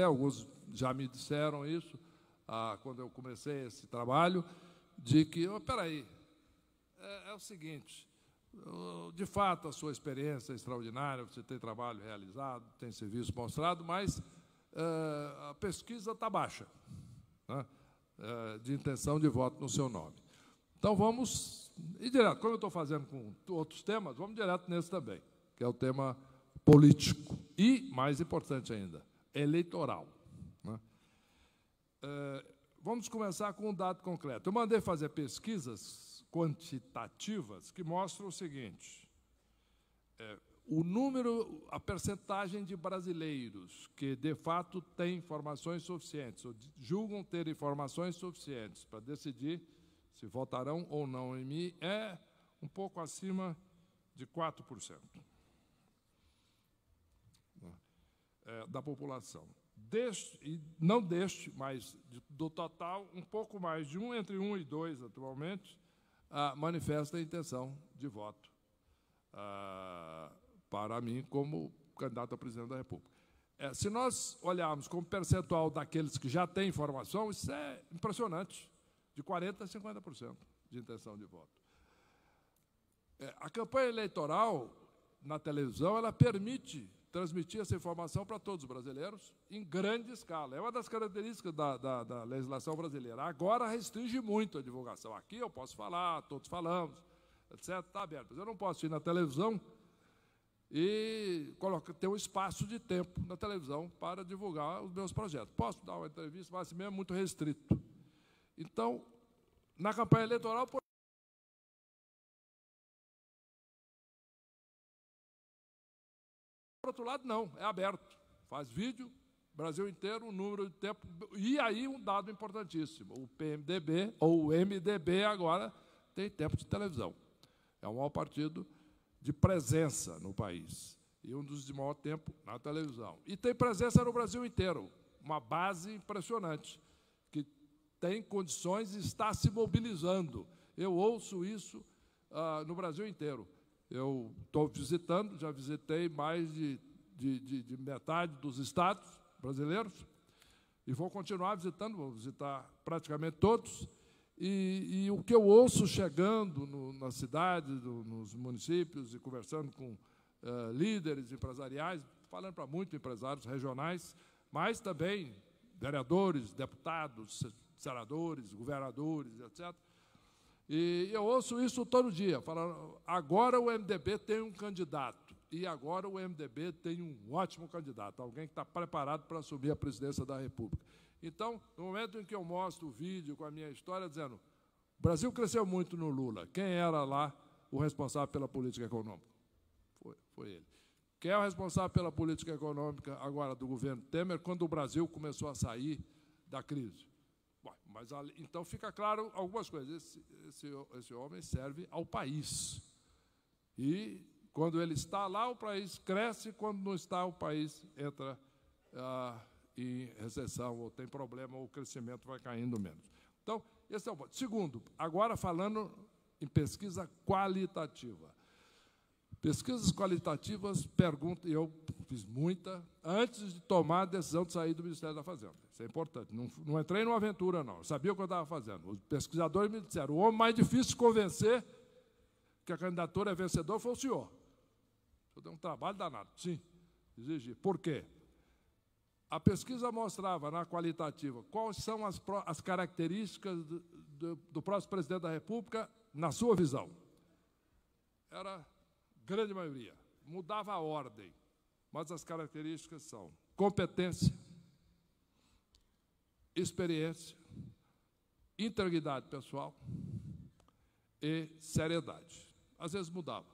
alguns já me disseram isso, quando eu comecei esse trabalho, de que, espera aí, é o seguinte, de fato, a sua experiência é extraordinária, você tem trabalho realizado, tem serviço mostrado, mas a pesquisa está baixa, né, de intenção de voto no seu nome. Então, vamos ir direto. Como eu estou fazendo com outros temas, vamos direto nesse também, que é o tema político e, mais importante ainda, eleitoral, né? Vamos começar com um dado concreto. Eu mandei fazer pesquisas quantitativas que mostram o seguinte: a percentagem de brasileiros que, de fato, têm informações suficientes, ou julgam ter informações suficientes para decidir se votarão ou não em mim, é um pouco acima de 4% da população. Mas do total, um pouco mais de entre 1 e 2, atualmente, manifesta a intenção de voto para mim como candidato a presidente da República. Se nós olharmos como percentual daqueles que já têm informação, isso é impressionante, de 40% a 50% de intenção de voto. A campanha eleitoral na televisão, ela permite transmitir essa informação para todos os brasileiros em grande escala. É uma das características da legislação brasileira. Agora restringe muito a divulgação. Aqui eu posso falar, todos falamos, etc., está aberto. Mas eu não posso ir na televisão e ter um espaço de tempo na televisão para divulgar os meus projetos. Posso dar uma entrevista, mas assim mesmo é muito restrito. Então, na campanha eleitoral, por outro lado, não, é aberto. Faz vídeo, Brasil inteiro, um número de tempo. E aí um dado importantíssimo, o PMDB, ou o MDB agora, tem tempo de televisão. É o maior partido de presença no país. E um dos de maior tempo na televisão. E tem presença no Brasil inteiro, uma base impressionante, que tem condições e está se mobilizando. Eu ouço isso no Brasil inteiro. Eu estou visitando, já visitei mais de metade dos estados brasileiros e vou continuar visitando, vou visitar praticamente todos. E o que eu ouço chegando nas cidades, nos municípios e conversando com líderes empresariais, falando para muitos empresários regionais, mas também vereadores, deputados, senadores, governadores, etc., e eu ouço isso todo dia, falando, agora o MDB tem um candidato, e agora o MDB tem um ótimo candidato, alguém que está preparado para assumir a presidência da República. Então, no momento em que eu mostro o vídeo com a minha história, dizendo, o Brasil cresceu muito no Lula, quem era lá o responsável pela política econômica? Foi ele. Quem é o responsável pela política econômica agora do governo Temer, quando o Brasil começou a sair da crise? Bom, mas, então, fica claro algumas coisas. Esse homem serve ao país. E, quando ele está lá, o país cresce, quando não está, o país entra em recessão, ou tem problema, ou o crescimento vai caindo menos. Então, esse é o ponto. Segundo, agora falando em pesquisa qualitativa. Pesquisas qualitativas, eu fiz muita, antes de tomar a decisão de sair do Ministério da Fazenda. Isso é importante. Não entrei numa aventura, não. Eu sabia o que eu estava fazendo. Os pesquisadores me disseram, o homem mais difícil de convencer que a candidatura é vencedora foi o senhor. Eu dei um trabalho danado. Sim, exigi. Por quê? A pesquisa mostrava, na qualitativa, quais são as características do próximo presidente da República, na sua visão. Era grande maioria. Mudava a ordem, mas as características são competência, experiência, integridade pessoal e seriedade. Às vezes mudava.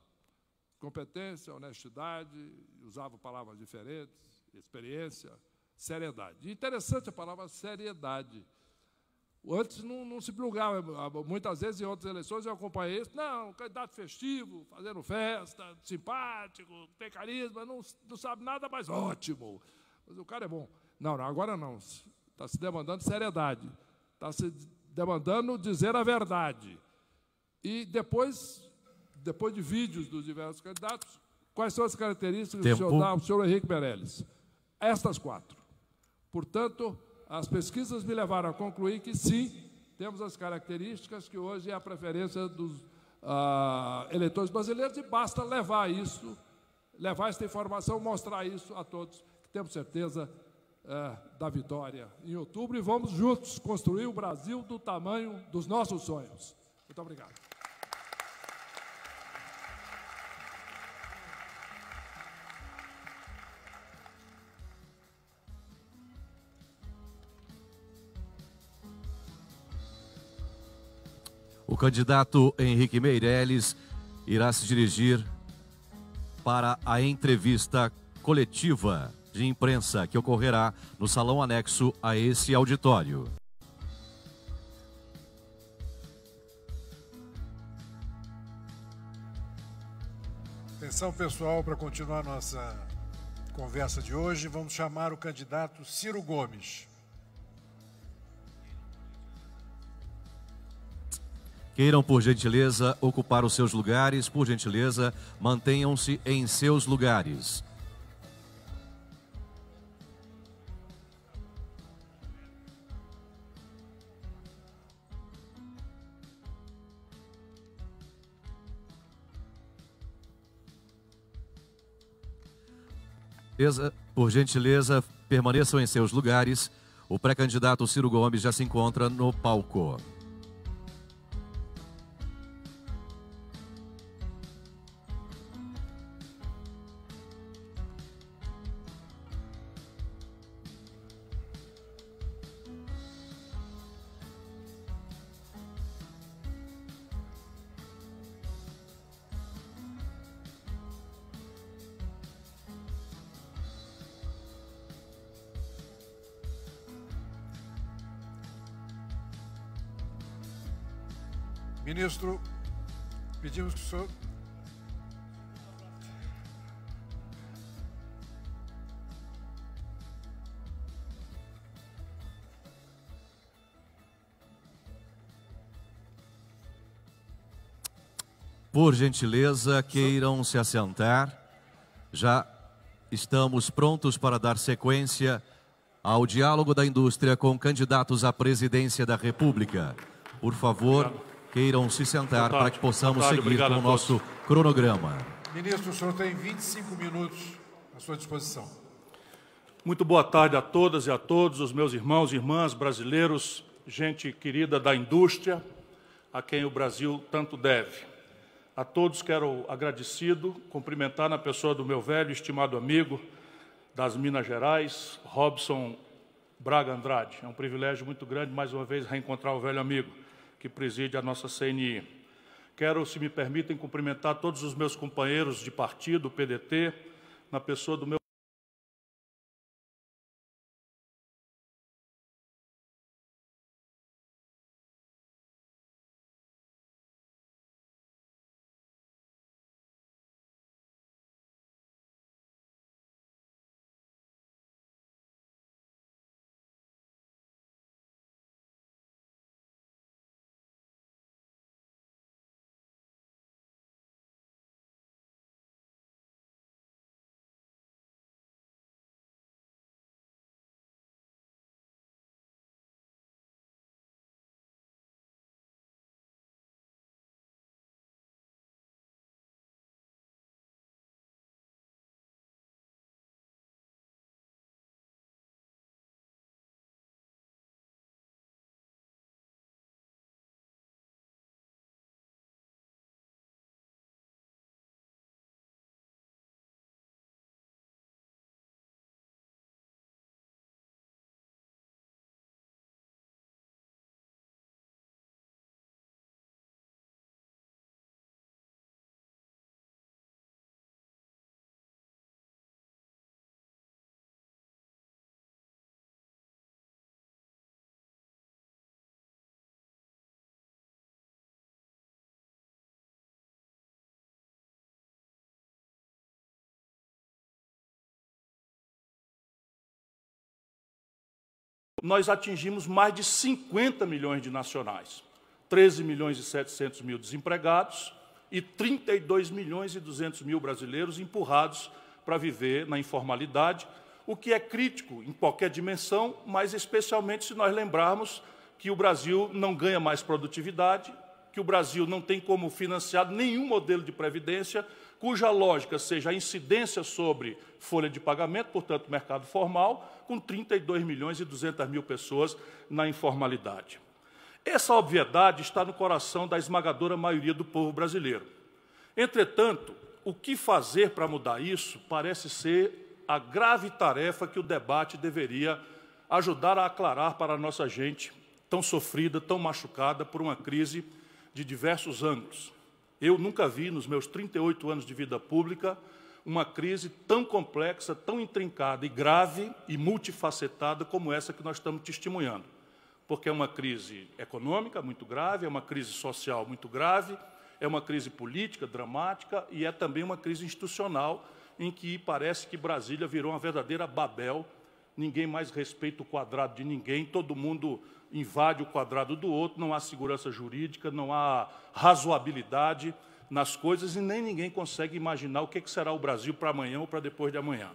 Competência, honestidade, usava palavras diferentes, experiência, seriedade. Interessante a palavra seriedade. Antes não se plugava. Muitas vezes, em outras eleições, eu acompanhei isso. Não, candidato festivo, fazendo festa, simpático, tem carisma, não sabe nada, mas ótimo. Mas o cara é bom. Não, agora não. Está se demandando seriedade. Está se demandando dizer a verdade. E depois de vídeos dos diversos candidatos, quais são as características que o senhor dá ao senhor Henrique Meirelles? Estas 4. Portanto, as pesquisas me levaram a concluir que, sim, temos as características que hoje é a preferência dos eleitores brasileiros, e basta levar esta informação, mostrar isso a todos, que temos certeza da vitória em outubro, e vamos juntos construir o Brasil do tamanho dos nossos sonhos. Muito obrigado. O candidato Henrique Meirelles irá se dirigir para a entrevista coletiva de imprensa que ocorrerá no salão anexo a esse auditório. Atenção, pessoal, para continuar nossa conversa de hoje, vamos chamar o candidato Ciro Gomes. Queiram, por gentileza, ocupar os seus lugares. Por gentileza, mantenham-se em seus lugares. Por gentileza, permaneçam em seus lugares. O pré-candidato Ciro Gomes já se encontra no palco. Ministro, pedimos que o senhor... Por gentileza, queiram se assentar. Já estamos prontos para dar sequência ao diálogo da indústria com candidatos à presidência da República. Por favor, queiram se sentar para que possamos seguir com o nosso cronograma. Ministro, o senhor tem 25 minutos à sua disposição. Muito boa tarde a todas e a todos, os meus irmãos e irmãs brasileiros, gente querida da indústria, a quem o Brasil tanto deve. A todos quero agradecido, cumprimentar na pessoa do meu velho, estimado amigo das Minas Gerais, Robson Braga Andrade. É um privilégio muito grande, mais uma vez, reencontrar o velho amigo que preside a nossa CNI. Quero, se me permitem, cumprimentar todos os meus companheiros de partido, PDT, na pessoa do meu nós atingimos mais de 50 milhões de nacionais, 13 milhões e 700 mil desempregados e 32 milhões e 200 mil brasileiros empurrados para viver na informalidade, o que é crítico em qualquer dimensão, mas especialmente se nós lembrarmos que o Brasil não ganha mais produtividade, que o Brasil não tem como financiar nenhum modelo de previdência, cuja lógica seja a incidência sobre folha de pagamento, portanto, mercado formal, com 32 milhões e 200 mil pessoas na informalidade. Essa obviedade está no coração da esmagadora maioria do povo brasileiro. Entretanto, o que fazer para mudar isso parece ser a grave tarefa que o debate deveria ajudar a aclarar para a nossa gente, tão sofrida, tão machucada por uma crise de diversos ângulos. Eu nunca vi, nos meus 38 anos de vida pública, uma crise tão complexa, tão intrincada e grave e multifacetada como essa que nós estamos testemunhando. Porque é uma crise econômica muito grave, é uma crise social muito grave, é uma crise política dramática e é também uma crise institucional em que parece que Brasília virou uma verdadeira Babel, ninguém mais respeita o quadrado de ninguém, todo mundo invade o quadrado do outro, não há segurança jurídica, não há razoabilidade nas coisas e nem ninguém consegue imaginar o que será o Brasil para amanhã ou para depois de amanhã.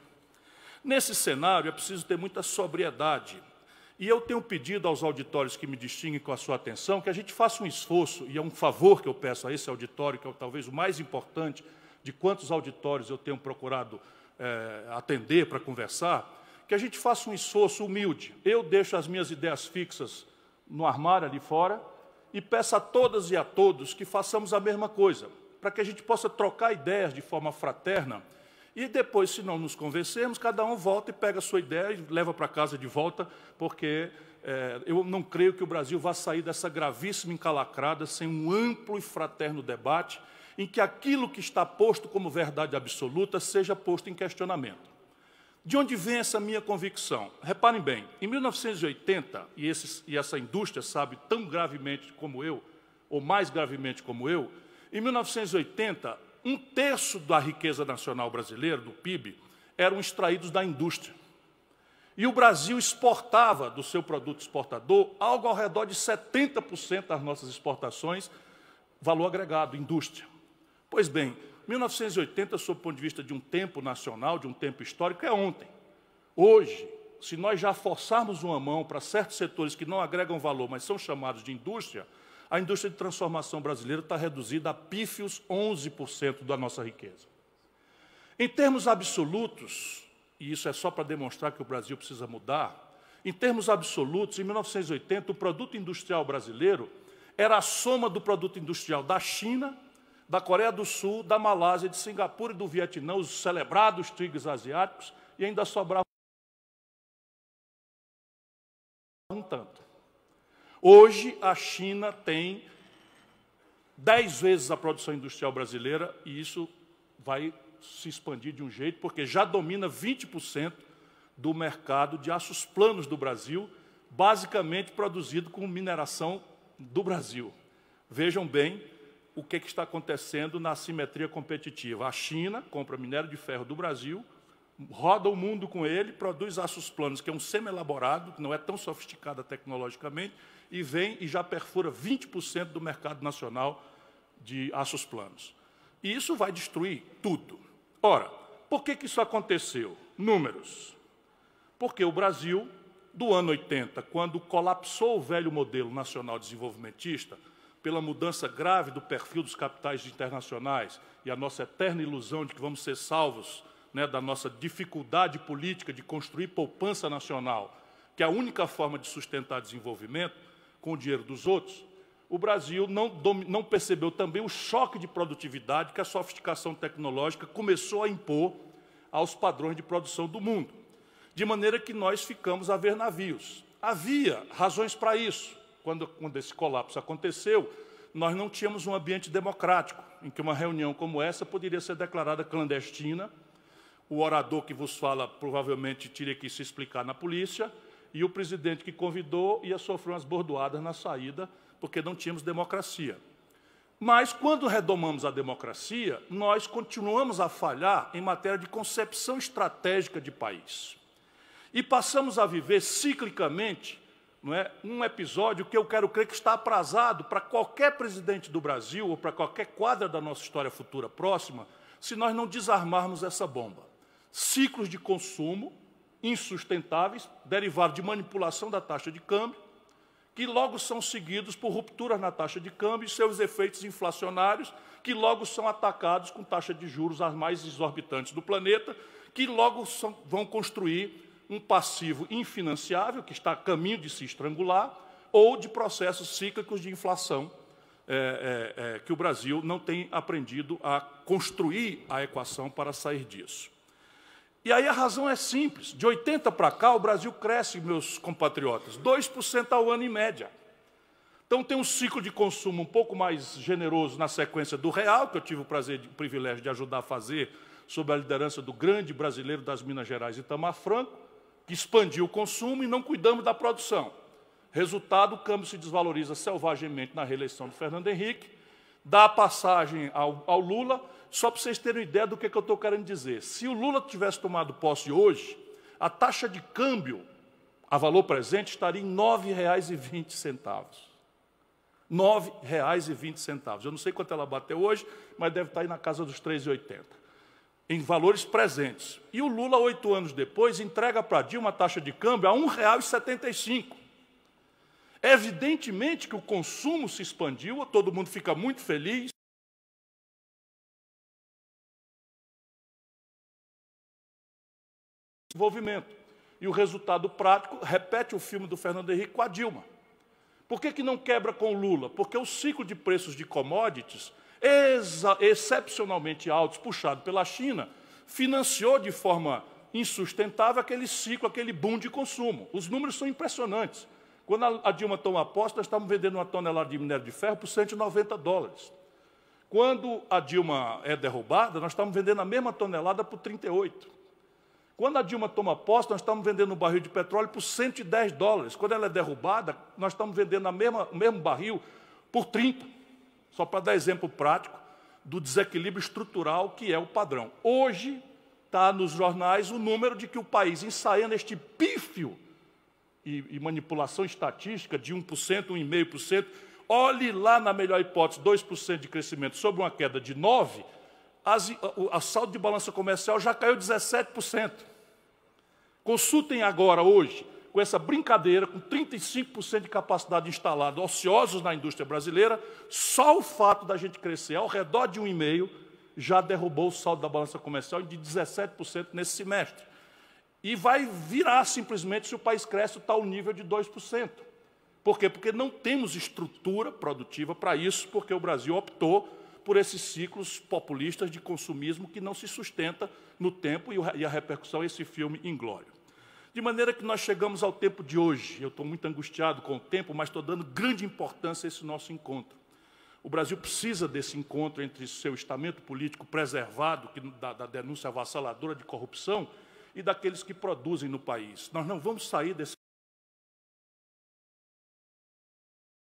Nesse cenário, é preciso ter muita sobriedade. E eu tenho pedido aos auditórios que me distinguem com a sua atenção que a gente faça um esforço, e é um favor que eu peço a esse auditório, que é talvez o mais importante de quantos auditórios eu tenho procurado atender para conversar, que a gente faça um esforço humilde. Eu deixo as minhas ideias fixas no armário ali fora e peço a todas e a todos que façamos a mesma coisa, para que a gente possa trocar ideias de forma fraterna e depois, se não nos convencermos, cada um volta e pega a sua ideia e leva para casa de volta, porque eu não creio que o Brasil vá sair dessa gravíssima encalacrada sem um amplo e fraterno debate em que aquilo que está posto como verdade absoluta seja posto em questionamento. De onde vem essa minha convicção? Reparem bem, em 1980, e essa indústria sabe tão gravemente como eu, ou mais gravemente como eu, em 1980, 1/3 da riqueza nacional brasileira, do PIB, eram extraídos da indústria. E o Brasil exportava do seu produto exportador algo ao redor de 70% das nossas exportações, valor agregado, indústria. Pois bem, 1980, sob o ponto de vista de um tempo nacional, de um tempo histórico, é ontem. Hoje, se nós já forçarmos uma mão para certos setores que não agregam valor, mas são chamados de indústria, a indústria de transformação brasileira está reduzida a pífios 11% da nossa riqueza. Em termos absolutos, e isso é só para demonstrar que o Brasil precisa mudar, em termos absolutos, em 1980, o produto industrial brasileiro era a soma do produto industrial da China, da Coreia do Sul, da Malásia, de Singapura e do Vietnã, os celebrados tigres asiáticos, e ainda sobrava um tanto. Hoje, a China tem 10 vezes a produção industrial brasileira, e isso vai se expandir de um jeito, porque já domina 20% do mercado de aços planos do Brasil, basicamente produzido com mineração do Brasil. Vejam bem o que está acontecendo na assimetria competitiva. A China compra minério de ferro do Brasil, roda o mundo com ele, produz aços planos, que é um semi-elaborado, que não é tão sofisticado tecnologicamente, e vem e já perfura 20% do mercado nacional de aços planos. E isso vai destruir tudo. Ora, por que isso aconteceu? Números. Porque o Brasil, do ano 80, quando colapsou o velho modelo nacional desenvolvimentista, pela mudança grave do perfil dos capitais internacionais e a nossa eterna ilusão de que vamos ser salvos, né, da nossa dificuldade política de construir poupança nacional, que é a única forma de sustentar desenvolvimento com o dinheiro dos outros, o Brasil não percebeu também o choque de produtividade que a sofisticação tecnológica começou a impor aos padrões de produção do mundo, de maneira que nós ficamos a ver navios. Havia razões para isso. Quando esse colapso aconteceu, nós não tínhamos um ambiente democrático, em que uma reunião como essa poderia ser declarada clandestina, o orador que vos fala provavelmente teria que se explicar na polícia, e o presidente que convidou ia sofrer umas bordoadas na saída, porque não tínhamos democracia. Mas, quando retomamos a democracia, nós continuamos a falhar em matéria de concepção estratégica de país. E passamos a viver ciclicamente, não é, um episódio que eu quero crer que está aprazado para qualquer presidente do Brasil ou para qualquer quadra da nossa história futura próxima, se nós não desarmarmos essa bomba. Ciclos de consumo insustentáveis, derivados de manipulação da taxa de câmbio, que logo são seguidos por rupturas na taxa de câmbio e seus efeitos inflacionários, que logo são atacados com taxa de juros as mais exorbitantes do planeta, que logo vão construir um passivo infinanciável, que está a caminho de se estrangular, ou de processos cíclicos de inflação, que o Brasil não tem aprendido a construir a equação para sair disso. E aí a razão é simples. De 80 para cá, o Brasil cresce, meus compatriotas, 2% ao ano em média. Então, tem um ciclo de consumo um pouco mais generoso na sequência do real, que eu tive o privilégio de ajudar a fazer, sob a liderança do grande brasileiro das Minas Gerais, Itamar Franco, que expandiu o consumo e não cuidamos da produção. Resultado, o câmbio se desvaloriza selvagemente na reeleição do Fernando Henrique, dá a passagem ao Lula. Só para vocês terem uma ideia do que eu estou querendo dizer. Se o Lula tivesse tomado posse hoje, a taxa de câmbio, a valor presente, estaria em R$ 9,20. R$ 9,20. Eu não sei quanto ela bateu hoje, mas deve estar aí na casa dos R$ 3,80. Em valores presentes. E o Lula, 8 anos depois, entrega para a Dilma a taxa de câmbio a R$ 1,75. Evidentemente que o consumo se expandiu, todo mundo fica muito feliz. Desenvolvimento. E o resultado prático repete o filme do Fernando Henrique com a Dilma. Por que não quebra com o Lula? Porque o ciclo de preços de commodities, excepcionalmente altos, puxado pela China, financiou de forma insustentável aquele ciclo, aquele boom de consumo. Os números são impressionantes. Quando a Dilma toma posse, nós estávamos vendendo uma tonelada de minério de ferro por $190. Quando a Dilma é derrubada, nós estamos vendendo a mesma tonelada por 38. Quando a Dilma toma posse, nós estamos vendendo um barril de petróleo por $110. Quando ela é derrubada, nós estamos vendendo o mesmo barril por 30. Só para dar exemplo prático do desequilíbrio estrutural que é o padrão. Hoje está nos jornais o número de que o país, ensaiando este pífio e manipulação estatística de 1%, 1,5%, olhe lá, na melhor hipótese, 2% de crescimento sobre uma queda de 9%, a saldo de balança comercial já caiu 17%. Consultem agora, hoje, com essa brincadeira, com 35% de capacidade instalada, ociosos na indústria brasileira, só o fato da gente crescer ao redor de 1,5% já derrubou o saldo da balança comercial de 17% nesse semestre. E vai virar simplesmente se o país cresce tal nível de 2%. Por quê? Porque não temos estrutura produtiva para isso, porque o Brasil optou por esses ciclos populistas de consumismo que não se sustenta no tempo e a repercussão é esse filme inglório. De maneira que nós chegamos ao tempo de hoje. Eu estou muito angustiado com o tempo, mas estou dando grande importância a esse nosso encontro. O Brasil precisa desse encontro entre seu estamento político preservado, da denúncia avassaladora de corrupção, e daqueles que produzem no país. Nós não vamos sair desse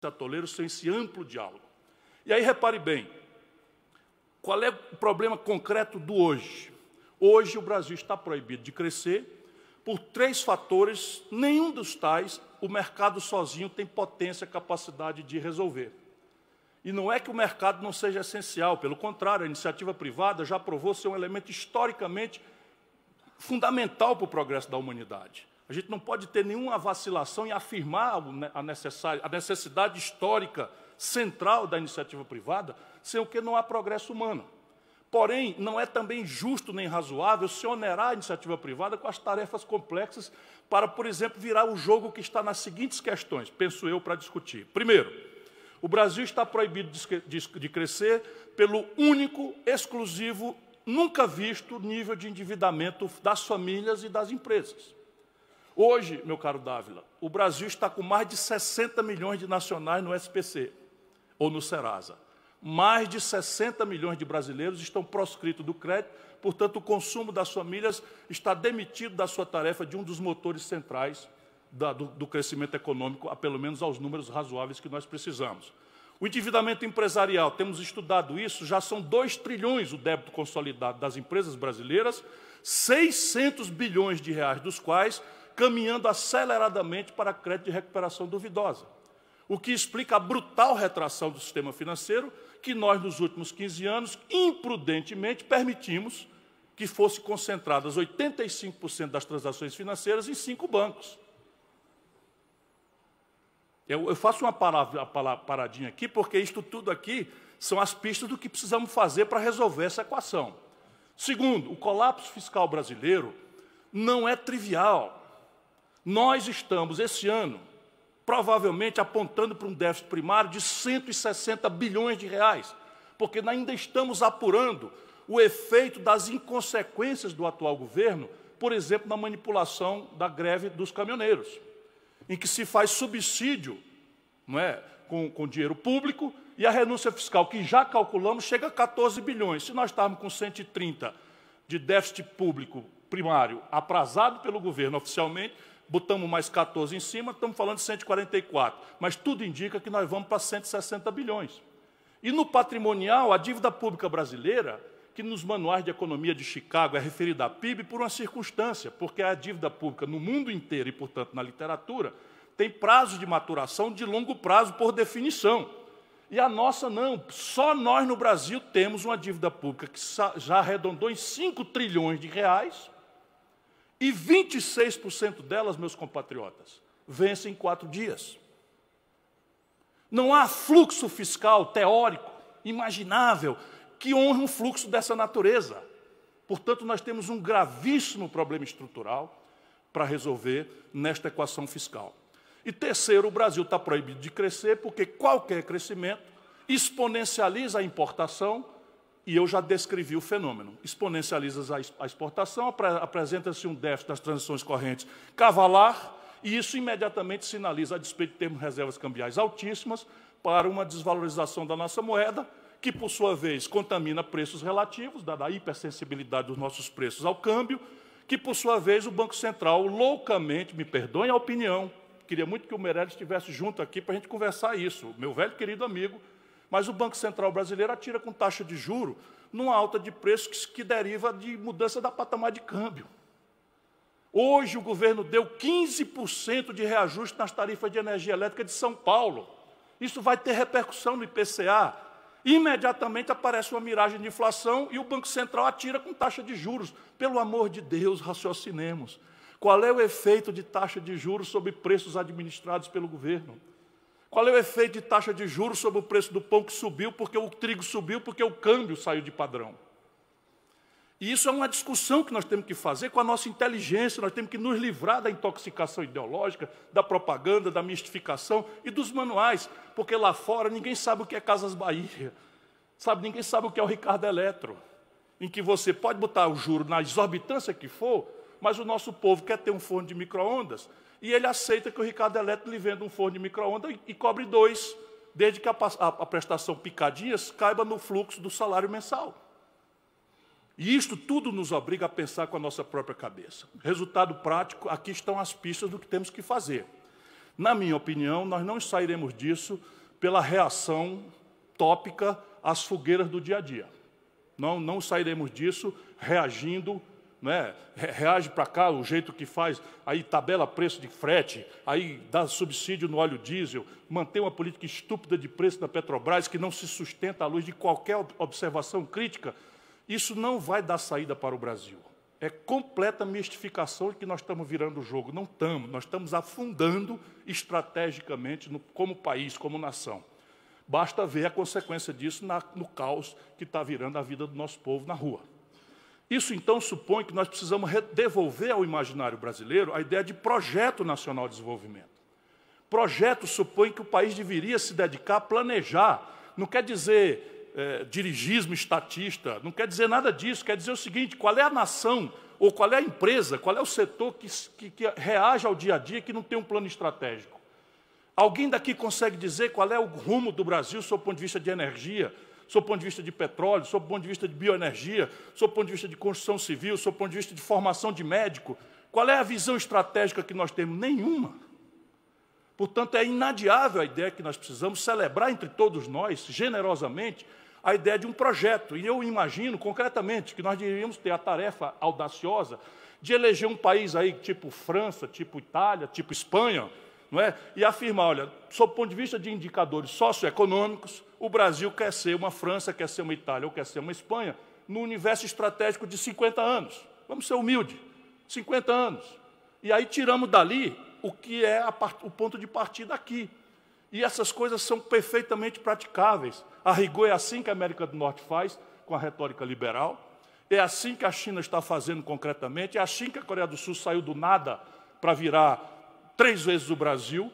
atoleiro sem esse amplo diálogo. E aí, repare bem, qual é o problema concreto do hoje? Hoje o Brasil está proibido de crescer por 3 fatores, nenhum dos tais o mercado sozinho tem potência, capacidade de resolver. E não é que o mercado não seja essencial, pelo contrário, a iniciativa privada já provou ser um elemento historicamente fundamental para o progresso da humanidade. A gente não pode ter nenhuma vacilação em afirmar a necessidade histórica central da iniciativa privada, sem o que não há progresso humano. Porém, não é também justo nem razoável se onerar a iniciativa privada com as tarefas complexas para, por exemplo, virar o jogo que está nas seguintes questões, penso eu, para discutir. Primeiro, o Brasil está proibido de crescer pelo único, exclusivo, nunca visto nível de endividamento das famílias e das empresas. Hoje, meu caro Dávila, o Brasil está com mais de 60 milhões de nacionais no SPC, ou no Serasa. Mais de 60 milhões de brasileiros estão proscritos do crédito, portanto, o consumo das famílias está demitido da sua tarefa de um dos motores centrais do crescimento econômico, pelo menos aos números razoáveis que nós precisamos. O endividamento empresarial, temos estudado isso, já são 2 trilhões o débito consolidado das empresas brasileiras, 600 bilhões de reais dos quais caminhando aceleradamente para crédito de recuperação duvidosa. O que explica a brutal retração do sistema financeiro que nós, nos últimos 15 anos, imprudentemente permitimos que fosse concentradas 85% das transações financeiras em 5 bancos. Eu faço uma paradinha aqui, porque isto tudo aqui são as pistas do que precisamos fazer para resolver essa equação. Segundo, o colapso fiscal brasileiro não é trivial. Nós estamos, esse ano, provavelmente apontando para um déficit primário de 160 bilhões de reais, porque ainda estamos apurando o efeito das inconsequências do atual governo, por exemplo, na manipulação da greve dos caminhoneiros, em que se faz subsídio, não é, com dinheiro público, e a renúncia fiscal, que já calculamos, chega a 14 bilhões. Se nós estávamos com 130 de déficit público primário aprazado pelo governo oficialmente, botamos mais 14 em cima, estamos falando de 144. Mas tudo indica que nós vamos para 160 bilhões. E no patrimonial, a dívida pública brasileira, que nos manuais de economia de Chicago é referida à PIB por uma circunstância, porque a dívida pública no mundo inteiro e, portanto, na literatura, tem prazo de maturação de longo prazo por definição. E a nossa não. Só nós no Brasil temos uma dívida pública que já arredondou em 5 trilhões de reais e 26% delas, meus compatriotas, vence em 4 dias. Não há fluxo fiscal teórico, imaginável, que honre um fluxo dessa natureza. Portanto, nós temos um gravíssimo problema estrutural para resolver nesta equação fiscal. E terceiro, o Brasil está proibido de crescer porque qualquer crescimento exponencializa a importação, e eu já descrevi o fenômeno. Exponencializa a exportação, apresenta-se um déficit das transações correntes cavalar, e isso imediatamente sinaliza, a despeito de termos reservas cambiais altíssimas, para uma desvalorização da nossa moeda, que, por sua vez, contamina preços relativos, dada a hipersensibilidade dos nossos preços ao câmbio, que, por sua vez, o Banco Central loucamente, me perdoem a opinião, queria muito que o Meirelles estivesse junto aqui para a gente conversar isso, meu velho querido amigo, mas o Banco Central brasileiro atira com taxa de juro numa alta de preços que deriva de mudança da patamar de câmbio. Hoje o governo deu 15% de reajuste nas tarifas de energia elétrica de São Paulo. Isso vai ter repercussão no IPCA. Imediatamente aparece uma miragem de inflação e o Banco Central atira com taxa de juros. Pelo amor de Deus, raciocinemos. Qual é o efeito de taxa de juros sobre preços administrados pelo governo? Qual é o efeito de taxa de juros sobre o preço do pão que subiu, porque o trigo subiu, porque o câmbio saiu de padrão? E isso é uma discussão que nós temos que fazer com a nossa inteligência, nós temos que nos livrar da intoxicação ideológica, da propaganda, da mistificação e dos manuais, porque lá fora ninguém sabe o que é Casas Bahia, ninguém sabe o que é o Ricardo Eletro, em que você pode botar o juro na exorbitância que for, mas o nosso povo quer ter um forno de micro-ondas e ele aceita que o Ricardo Eletro lhe venda um forno de micro-ondas e cobre 2, desde que a prestação picadinhas caiba no fluxo do salário mensal. E isto tudo nos obriga a pensar com a nossa própria cabeça. Resultado prático, aqui estão as pistas do que temos que fazer. Na minha opinião, nós não sairemos disso pela reação tópica às fogueiras do dia a dia. Não sairemos disso reagindo, né? Reage para cá, o jeito que faz, aí tabela preço de frete, aí dá subsídio no óleo diesel, mantém uma política estúpida de preço da Petrobras que não se sustenta à luz de qualquer observação crítica. Isso não vai dar saída para o Brasil. É completa mistificação que nós estamos virando o jogo. Não estamos, nós estamos afundando estrategicamente como país, como nação. Basta ver a consequência disso no caos que está virando a vida do nosso povo na rua. Isso, então, supõe que nós precisamos devolver ao imaginário brasileiro a ideia de projeto nacional de desenvolvimento. Projeto supõe que o país deveria se dedicar a planejar. Não quer dizer dirigismo estatista, não quer dizer nada disso, quer dizer o seguinte: qual é a nação, ou qual é a empresa, qual é o setor que reage ao dia a dia que não tem um plano estratégico? Alguém daqui consegue dizer qual é o rumo do Brasil, sob o ponto de vista de energia, sob o ponto de vista de petróleo, sob o ponto de vista de bioenergia, sob o ponto de vista de construção civil, sob o ponto de vista de formação de médico? Qual é a visão estratégica que nós temos? Nenhuma. Portanto, é inadiável a ideia que nós precisamos celebrar entre todos nós, generosamente, a ideia de um projeto. E eu imagino, concretamente, que nós deveríamos ter a tarefa audaciosa de eleger um país aí, tipo França, tipo Itália, tipo Espanha, não é? E afirmar, olha, sob o ponto de vista de indicadores socioeconômicos, o Brasil quer ser uma França, quer ser uma Itália ou quer ser uma Espanha, no universo estratégico de 50 anos. Vamos ser humildes, 50 anos. E aí tiramos dali o que é o ponto de partida aqui. E essas coisas são perfeitamente praticáveis. A rigor é assim que a América do Norte faz, com a retórica liberal. É assim que a China está fazendo concretamente. É assim que a Coreia do Sul saiu do nada para virar 3 vezes o Brasil,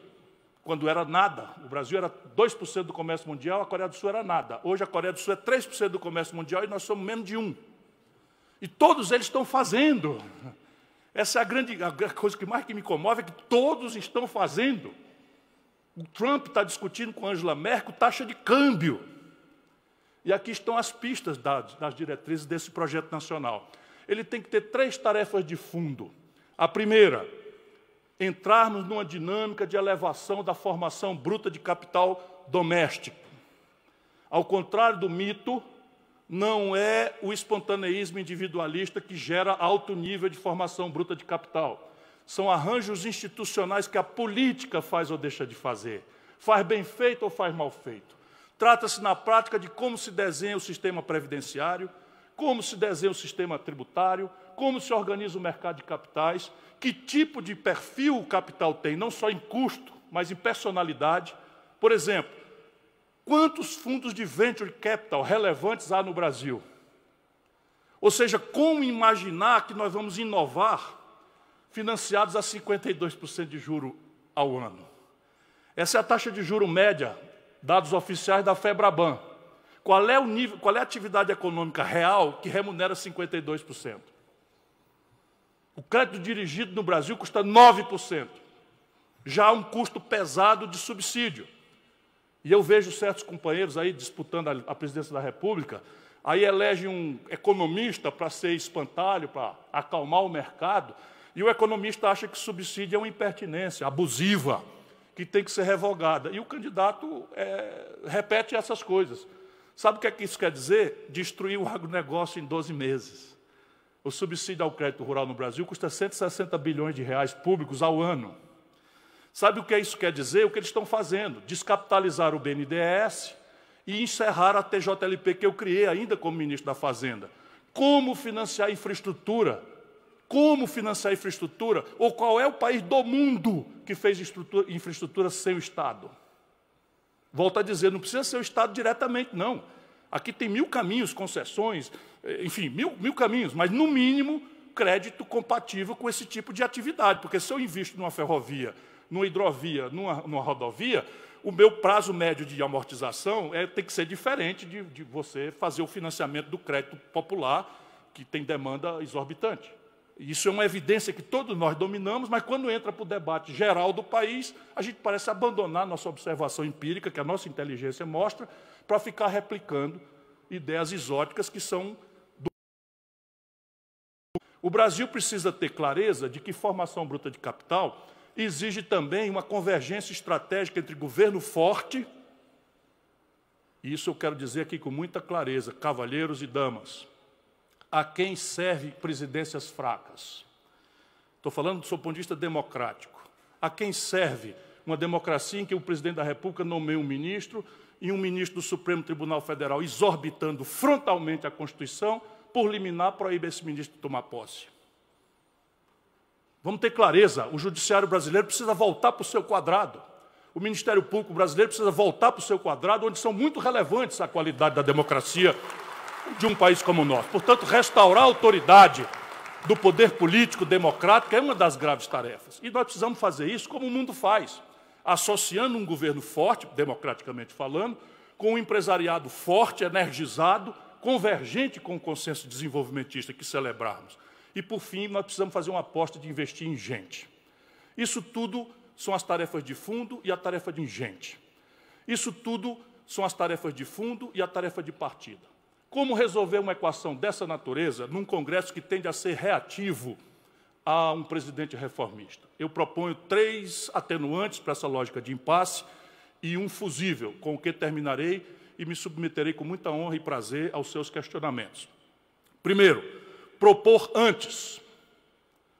quando era nada. O Brasil era 2% do comércio mundial, a Coreia do Sul era nada. Hoje a Coreia do Sul é 3% do comércio mundial e nós somos menos de 1%. E todos eles estão fazendo. Essa é a coisa que mais me comove, é que todos estão fazendo. O Trump está discutindo com a Angela Merkel taxa de câmbio. E aqui estão as pistas das diretrizes desse projeto nacional. Ele tem que ter 3 tarefas de fundo. A primeira, entrarmos numa dinâmica de elevação da formação bruta de capital doméstico. Ao contrário do mito, não é o espontaneísmo individualista que gera alto nível de formação bruta de capital. São arranjos institucionais que a política faz ou deixa de fazer. Faz bem feito ou faz mal feito. Trata-se, na prática, de como se desenha o sistema previdenciário, como se desenha o sistema tributário, como se organiza o mercado de capitais, que tipo de perfil o capital tem, não só em custo, mas em personalidade. Por exemplo, quantos fundos de venture capital relevantes há no Brasil? Ou seja, como imaginar que nós vamos inovar financiados a 52% de juro ao ano? Essa é a taxa de juro média, dados oficiais da FEBRABAN. Qual é o nível, qual é a atividade econômica real que remunera 52%? O crédito dirigido no Brasil custa 9%. Já há um custo pesado de subsídio. E eu vejo certos companheiros aí disputando a presidência da República, aí elege um economista para ser espantalho, para acalmar o mercado, e o economista acha que subsídio é uma impertinência abusiva, que tem que ser revogada. E o candidato repete essas coisas. Sabe o que isso quer dizer? Destruir o agronegócio em 12 meses. O subsídio ao crédito rural no Brasil custa 160 bilhões de reais públicos ao ano. Sabe o que isso quer dizer? O que eles estão fazendo? Descapitalizar o BNDES e encerrar a TJLP que eu criei ainda como ministro da Fazenda. Como financiar infraestrutura? Como financiar infraestrutura? Ou qual é o país do mundo que fez infraestrutura sem o Estado? Volto a dizer, não precisa ser o Estado diretamente, não. Aqui tem 1000 caminhos, concessões, enfim, mil caminhos, mas, no mínimo, crédito compatível com esse tipo de atividade. Porque se eu invisto numa ferrovia, numa hidrovia, numa rodovia, o meu prazo médio de amortização tem que ser diferente de você fazer o financiamento do crédito popular, que tem demanda exorbitante. Isso é uma evidência que todos nós dominamos, mas quando entra para o debate geral do país, a gente parece abandonar nossa observação empírica, que a nossa inteligência mostra, para ficar replicando ideias exóticas que são do... O Brasil precisa ter clareza de que formação bruta de capital exige também uma convergência estratégica entre governo forte, e isso eu quero dizer aqui com muita clareza, cavalheiros e damas, a quem serve presidências fracas? Estou falando do seu ponto de vista democrático. A quem serve uma democracia em que o presidente da República nomeia um ministro e um ministro do Supremo Tribunal Federal exorbitando frontalmente a Constituição, por liminar, proíbe esse ministro de tomar posse? Vamos ter clareza, o judiciário brasileiro precisa voltar para o seu quadrado. O Ministério Público brasileiro precisa voltar para o seu quadrado, onde são muito relevantes a qualidade da democracia de um país como o nosso. Portanto, restaurar a autoridade do poder político democrático é uma das graves tarefas. E nós precisamos fazer isso como o mundo faz, associando um governo forte, democraticamente falando, com um empresariado forte, energizado, convergente com o consenso desenvolvimentista que celebrarmos. E, por fim, nós precisamos fazer uma aposta de investir em gente. Isso tudo são as tarefas de fundo e a tarefa de gente. Isso tudo são as tarefas de fundo e a tarefa de partida. Como resolver uma equação dessa natureza num Congresso que tende a ser reativo a um presidente reformista? Eu proponho 3 atenuantes para essa lógica de impasse e um fusível, com o que terminarei e me submeterei com muita honra e prazer aos seus questionamentos. Primeiro, propor antes,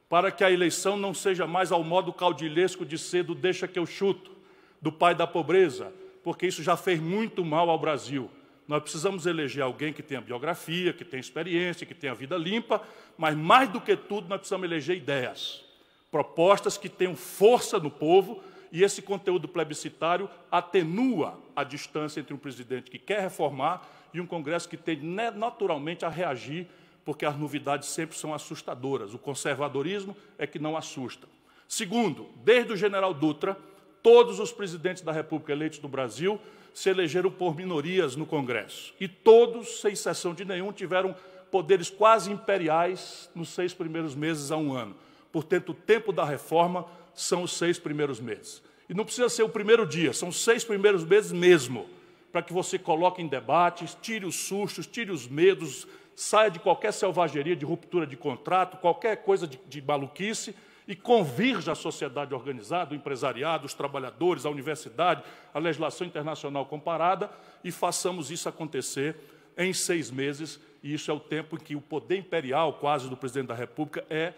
para que a eleição não seja mais ao modo caudilhesco de ser do deixa que eu chuto, do pai da pobreza, porque isso já fez muito mal ao Brasil. Nós precisamos eleger alguém que tenha biografia, que tenha experiência, que tenha vida limpa, mas, mais do que tudo, nós precisamos eleger ideias, propostas que tenham força no povo, e esse conteúdo plebiscitário atenua a distância entre um presidente que quer reformar e um Congresso que tende naturalmente a reagir, porque as novidades sempre são assustadoras. O conservadorismo é que não assusta. Segundo, desde o general Dutra, todos os presidentes da República eleitos no Brasil se elegeram por minorias no Congresso. E todos, sem exceção de nenhum, tiveram poderes quase imperiais nos 6 primeiros meses a um ano. Portanto, o tempo da reforma são os 6 primeiros meses. E não precisa ser o primeiro dia, são os 6 primeiros meses mesmo, para que você coloque em debates, tire os sustos, tire os medos, saia de qualquer selvageria de ruptura de contrato, qualquer coisa de maluquice, e convirja a sociedade organizada, o empresariado, os trabalhadores, a universidade, a legislação internacional comparada, e façamos isso acontecer em 6 meses, e isso é o tempo em que o poder imperial, quase, do presidente da República é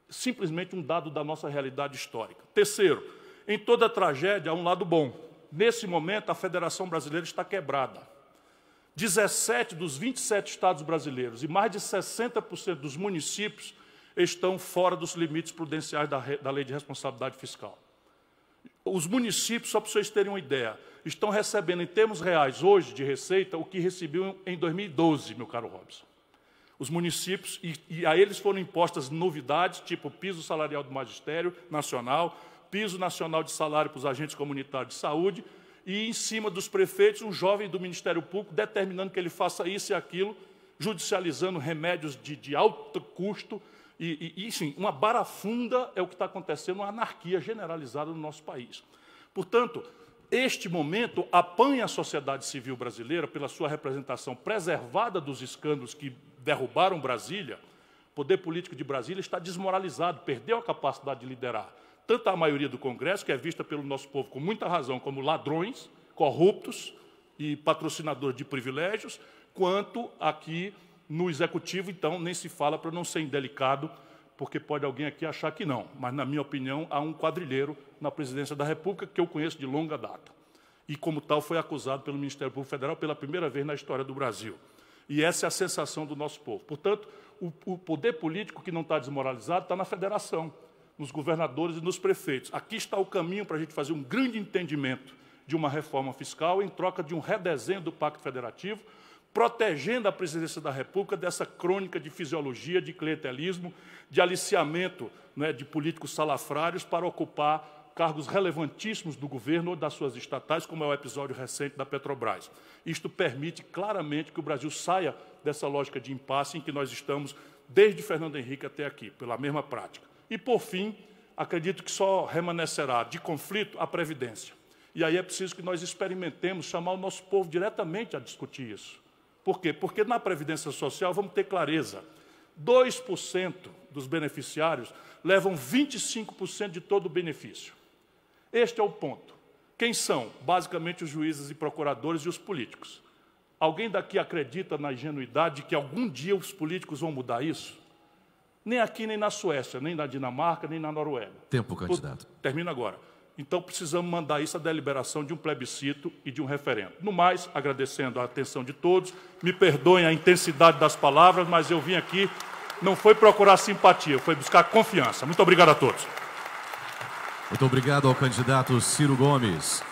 simplesmente um dado da nossa realidade histórica. Terceiro, em toda tragédia há um lado bom. Nesse momento, a Federação Brasileira está quebrada. 17 dos 27 estados brasileiros e mais de 60% dos municípios estão fora dos limites prudenciais da Lei de Responsabilidade Fiscal. Os municípios, só para vocês terem uma ideia, estão recebendo, em termos reais, hoje, de receita, o que recebiam em 2012, meu caro Robson. Os municípios, e a eles foram impostas novidades, tipo piso salarial do magistério nacional, piso nacional de salário para os agentes comunitários de saúde, e, em cima dos prefeitos, um jovem do Ministério Público determinando que ele faça isso e aquilo, judicializando remédios de alto custo, enfim, uma barafunda é o que está acontecendo, uma anarquia generalizada no nosso país. Portanto, este momento apanha a sociedade civil brasileira pela sua representação preservada dos escândalos que derrubaram Brasília. O poder político de Brasília está desmoralizado, perdeu a capacidade de liderar. Tanto a maioria do Congresso, que é vista pelo nosso povo com muita razão como ladrões, corruptos e patrocinadores de privilégios, quanto aqui no Executivo, então, nem se fala, para não ser indelicado, porque pode alguém aqui achar que não. Mas, na minha opinião, há um quadrilheiro na Presidência da República que eu conheço de longa data. E, como tal, foi acusado pelo Ministério Público Federal pela primeira vez na história do Brasil. E essa é a sensação do nosso povo. Portanto, o poder político que não está desmoralizado está na federação, nos governadores e nos prefeitos. Aqui está o caminho para a gente fazer um grande entendimento de uma reforma fiscal em troca de um redesenho do Pacto Federativo, protegendo a Presidência da República dessa crônica de fisiologia, de clientelismo, de aliciamento, né, de políticos salafrários para ocupar cargos relevantíssimos do governo ou das suas estatais, como é o episódio recente da Petrobras. Isto permite claramente que o Brasil saia dessa lógica de impasse em que nós estamos desde Fernando Henrique até aqui, pela mesma prática. E, por fim, acredito que só remanescerá de conflito a Previdência. E aí é preciso que nós experimentemos chamar o nosso povo diretamente a discutir isso. Por quê? Porque na Previdência Social, vamos ter clareza, 2% dos beneficiários levam 25% de todo o benefício. Este é o ponto. Quem são? Basicamente os juízes e procuradores e os políticos. Alguém daqui acredita na ingenuidade de que algum dia os políticos vão mudar isso? Nem aqui, nem na Suécia, nem na Dinamarca, nem na Noruega. Tempo, candidato. Termino agora. Então, precisamos mandar isso à deliberação de um plebiscito e de um referendo. No mais, agradecendo a atenção de todos, me perdoem a intensidade das palavras, mas eu vim aqui, não foi procurar simpatia, foi buscar confiança. Muito obrigado a todos. Muito obrigado ao candidato Ciro Gomes.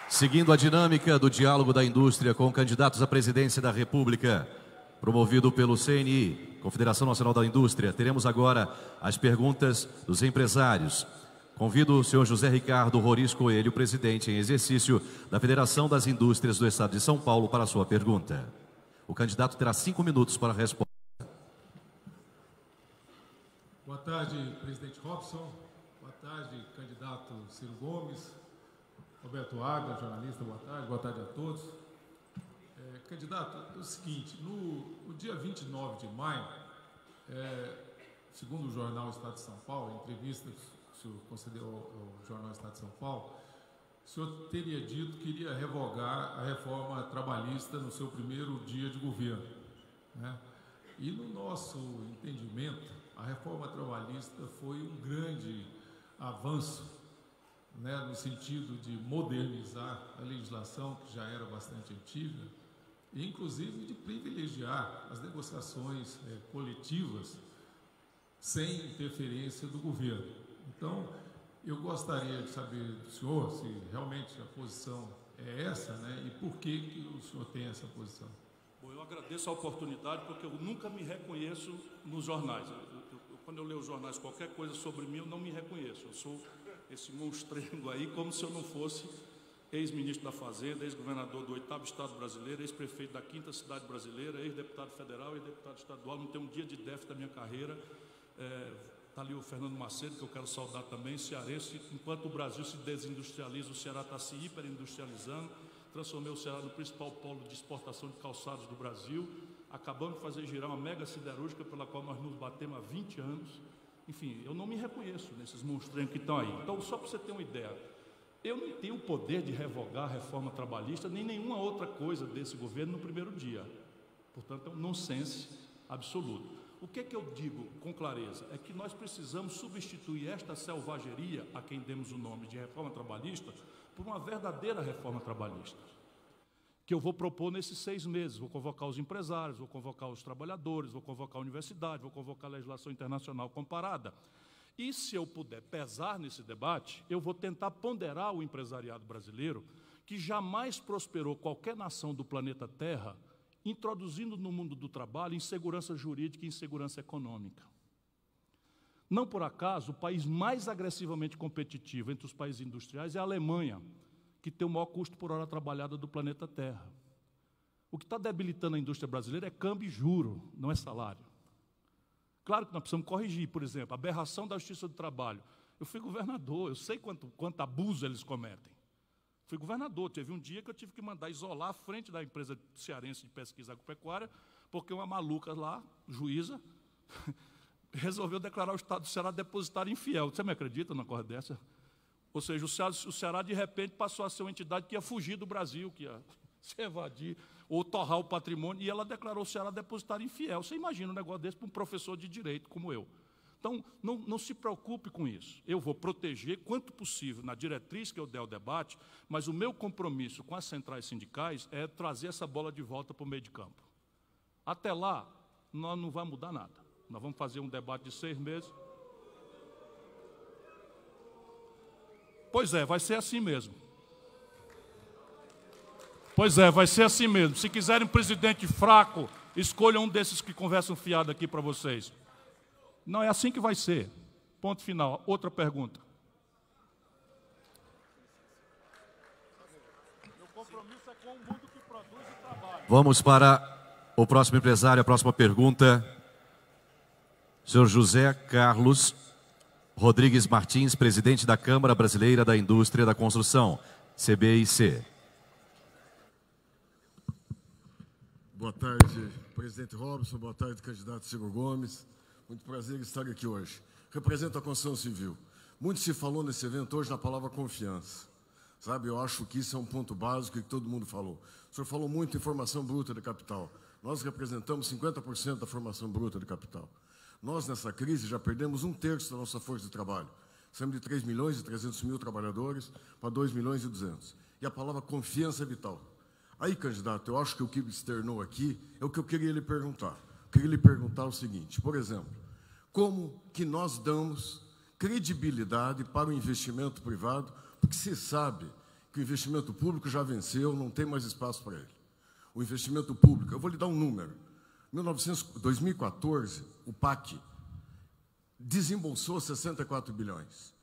Seguindo a dinâmica do diálogo da indústria com candidatos à presidência da República, promovido pelo CNI, Confederação Nacional da Indústria, teremos agora as perguntas dos empresários. Convido o senhor José Ricardo Roriz Coelho, presidente em exercício da Federação das Indústrias do Estado de São Paulo, para a sua pergunta. O candidato terá 5 minutos para a resposta. Boa tarde, presidente Robson. Boa tarde, candidato Ciro Gomes. Roberto Agra, jornalista, boa tarde a todos. Candidato, é o seguinte, no dia 29 de maio, segundo o jornal Estado de São Paulo, em entrevista que o senhor concedeu ao jornal Estado de São Paulo, o senhor teria dito que iria revogar a reforma trabalhista no seu primeiro dia de governo, né? E no nosso entendimento, a reforma trabalhista foi um grande avanço né, no sentido de modernizar a legislação, que já era bastante antiga, e inclusive de privilegiar as negociações coletivas sem interferência do governo. Então, eu gostaria de saber do senhor se realmente a posição é essa, né, e por que o senhor tem essa posição. Bom, eu agradeço a oportunidade, porque eu nunca me reconheço nos jornais. Quando eu leio os jornais, qualquer coisa sobre mim, eu não me reconheço. Eu sou esse monstrengo aí, como se eu não fosse ex-ministro da Fazenda, ex-governador do 8º Estado brasileiro, ex-prefeito da 5ª cidade brasileira, ex-deputado federal, ex-deputado estadual. Não tenho um dia de déficit da minha carreira. Está ali o Fernando Macedo, que eu quero saudar também, cearense. Enquanto o Brasil se desindustrializa, o Ceará está se hiperindustrializando. Transformei o Ceará no principal polo de exportação de calçados do Brasil. Acabamos de fazer girar uma mega siderúrgica pela qual nós nos batemos há 20 anos. Enfim, eu não me reconheço nesses monstros que estão aí. Então, só para você ter uma ideia, eu não tenho o poder de revogar a reforma trabalhista, nem nenhuma outra coisa desse governo no primeiro dia. Portanto, é um nonsense absoluto. O que eu digo com clareza é que nós precisamos substituir esta selvageria, a quem demos o nome de reforma trabalhista, por uma verdadeira reforma trabalhista, que eu vou propor nesses 6 meses. Vou convocar os empresários, vou convocar os trabalhadores, vou convocar a universidade, vou convocar a legislação internacional comparada. E, se eu puder pesar nesse debate, eu vou tentar ponderar o empresariado brasileiro, que jamais prosperou qualquer nação do planeta Terra, introduzindo no mundo do trabalho insegurança jurídica e insegurança econômica. Não por acaso, o país mais agressivamente competitivo entre os países industriais é a Alemanha, que tem o maior custo por hora trabalhada do planeta Terra. O que está debilitando a indústria brasileira é câmbio e juro, não é salário. Claro que nós precisamos corrigir, por exemplo, a aberração da Justiça do Trabalho. Eu fui governador, eu sei quanto abuso eles cometem. Fui governador, teve um dia que eu tive que mandar isolar a frente da empresa cearense de pesquisa agropecuária, porque uma maluca lá, juíza, resolveu declarar o Estado do Ceará depositário infiel. Você me acredita numa coisa dessa? Ou seja, o Ceará, de repente, passou a ser uma entidade que ia fugir do Brasil, que ia se evadir, ou torrar o patrimônio, e ela declarou o Ceará depositário infiel. Você imagina um negócio desse para um professor de direito como eu. Então, não se preocupe com isso. Eu vou proteger, quanto possível, na diretriz que eu der ao debate, mas o meu compromisso com as centrais sindicais é trazer essa bola de volta para o meio de campo. Até lá, nós não vamos mudar nada. Nós vamos fazer um debate de 6 meses. Pois é, vai ser assim mesmo. Pois é, vai ser assim mesmo. Se quiserem um presidente fraco, escolham um desses que conversam fiado aqui para vocês. Não, é assim que vai ser. Ponto final. Outra pergunta. Meu compromisso é com o mundo que produz e trabalha. Vamos para o próximo empresário, a próxima pergunta. Senhor José Carlos Rodrigues Martins, presidente da Câmara Brasileira da Indústria da Construção, CBIC. Boa tarde, presidente Robson. Boa tarde, candidato Ciro Gomes. Muito prazer em estar aqui hoje. Represento a construção civil. Muito se falou nesse evento hoje na palavra confiança. Sabe, eu acho que isso é um ponto básico que todo mundo falou. O senhor falou muito em formação bruta de capital. Nós representamos 50% da formação bruta de capital. Nós, nessa crise, já perdemos 1/3 da nossa força de trabalho. Saímos de 3 milhões e 300 mil trabalhadores para 2 milhões e 200. E a palavra confiança é vital. Aí, candidato, eu acho que o que externou aqui é o que eu queria lhe perguntar. Eu queria lhe perguntar o seguinte, por exemplo, como que nós damos credibilidade para o investimento privado, porque se sabe que o investimento público já venceu, não tem mais espaço para ele. O investimento público, eu vou lhe dar um número. Em 2014, o PAC desembolsou 64 bilhões.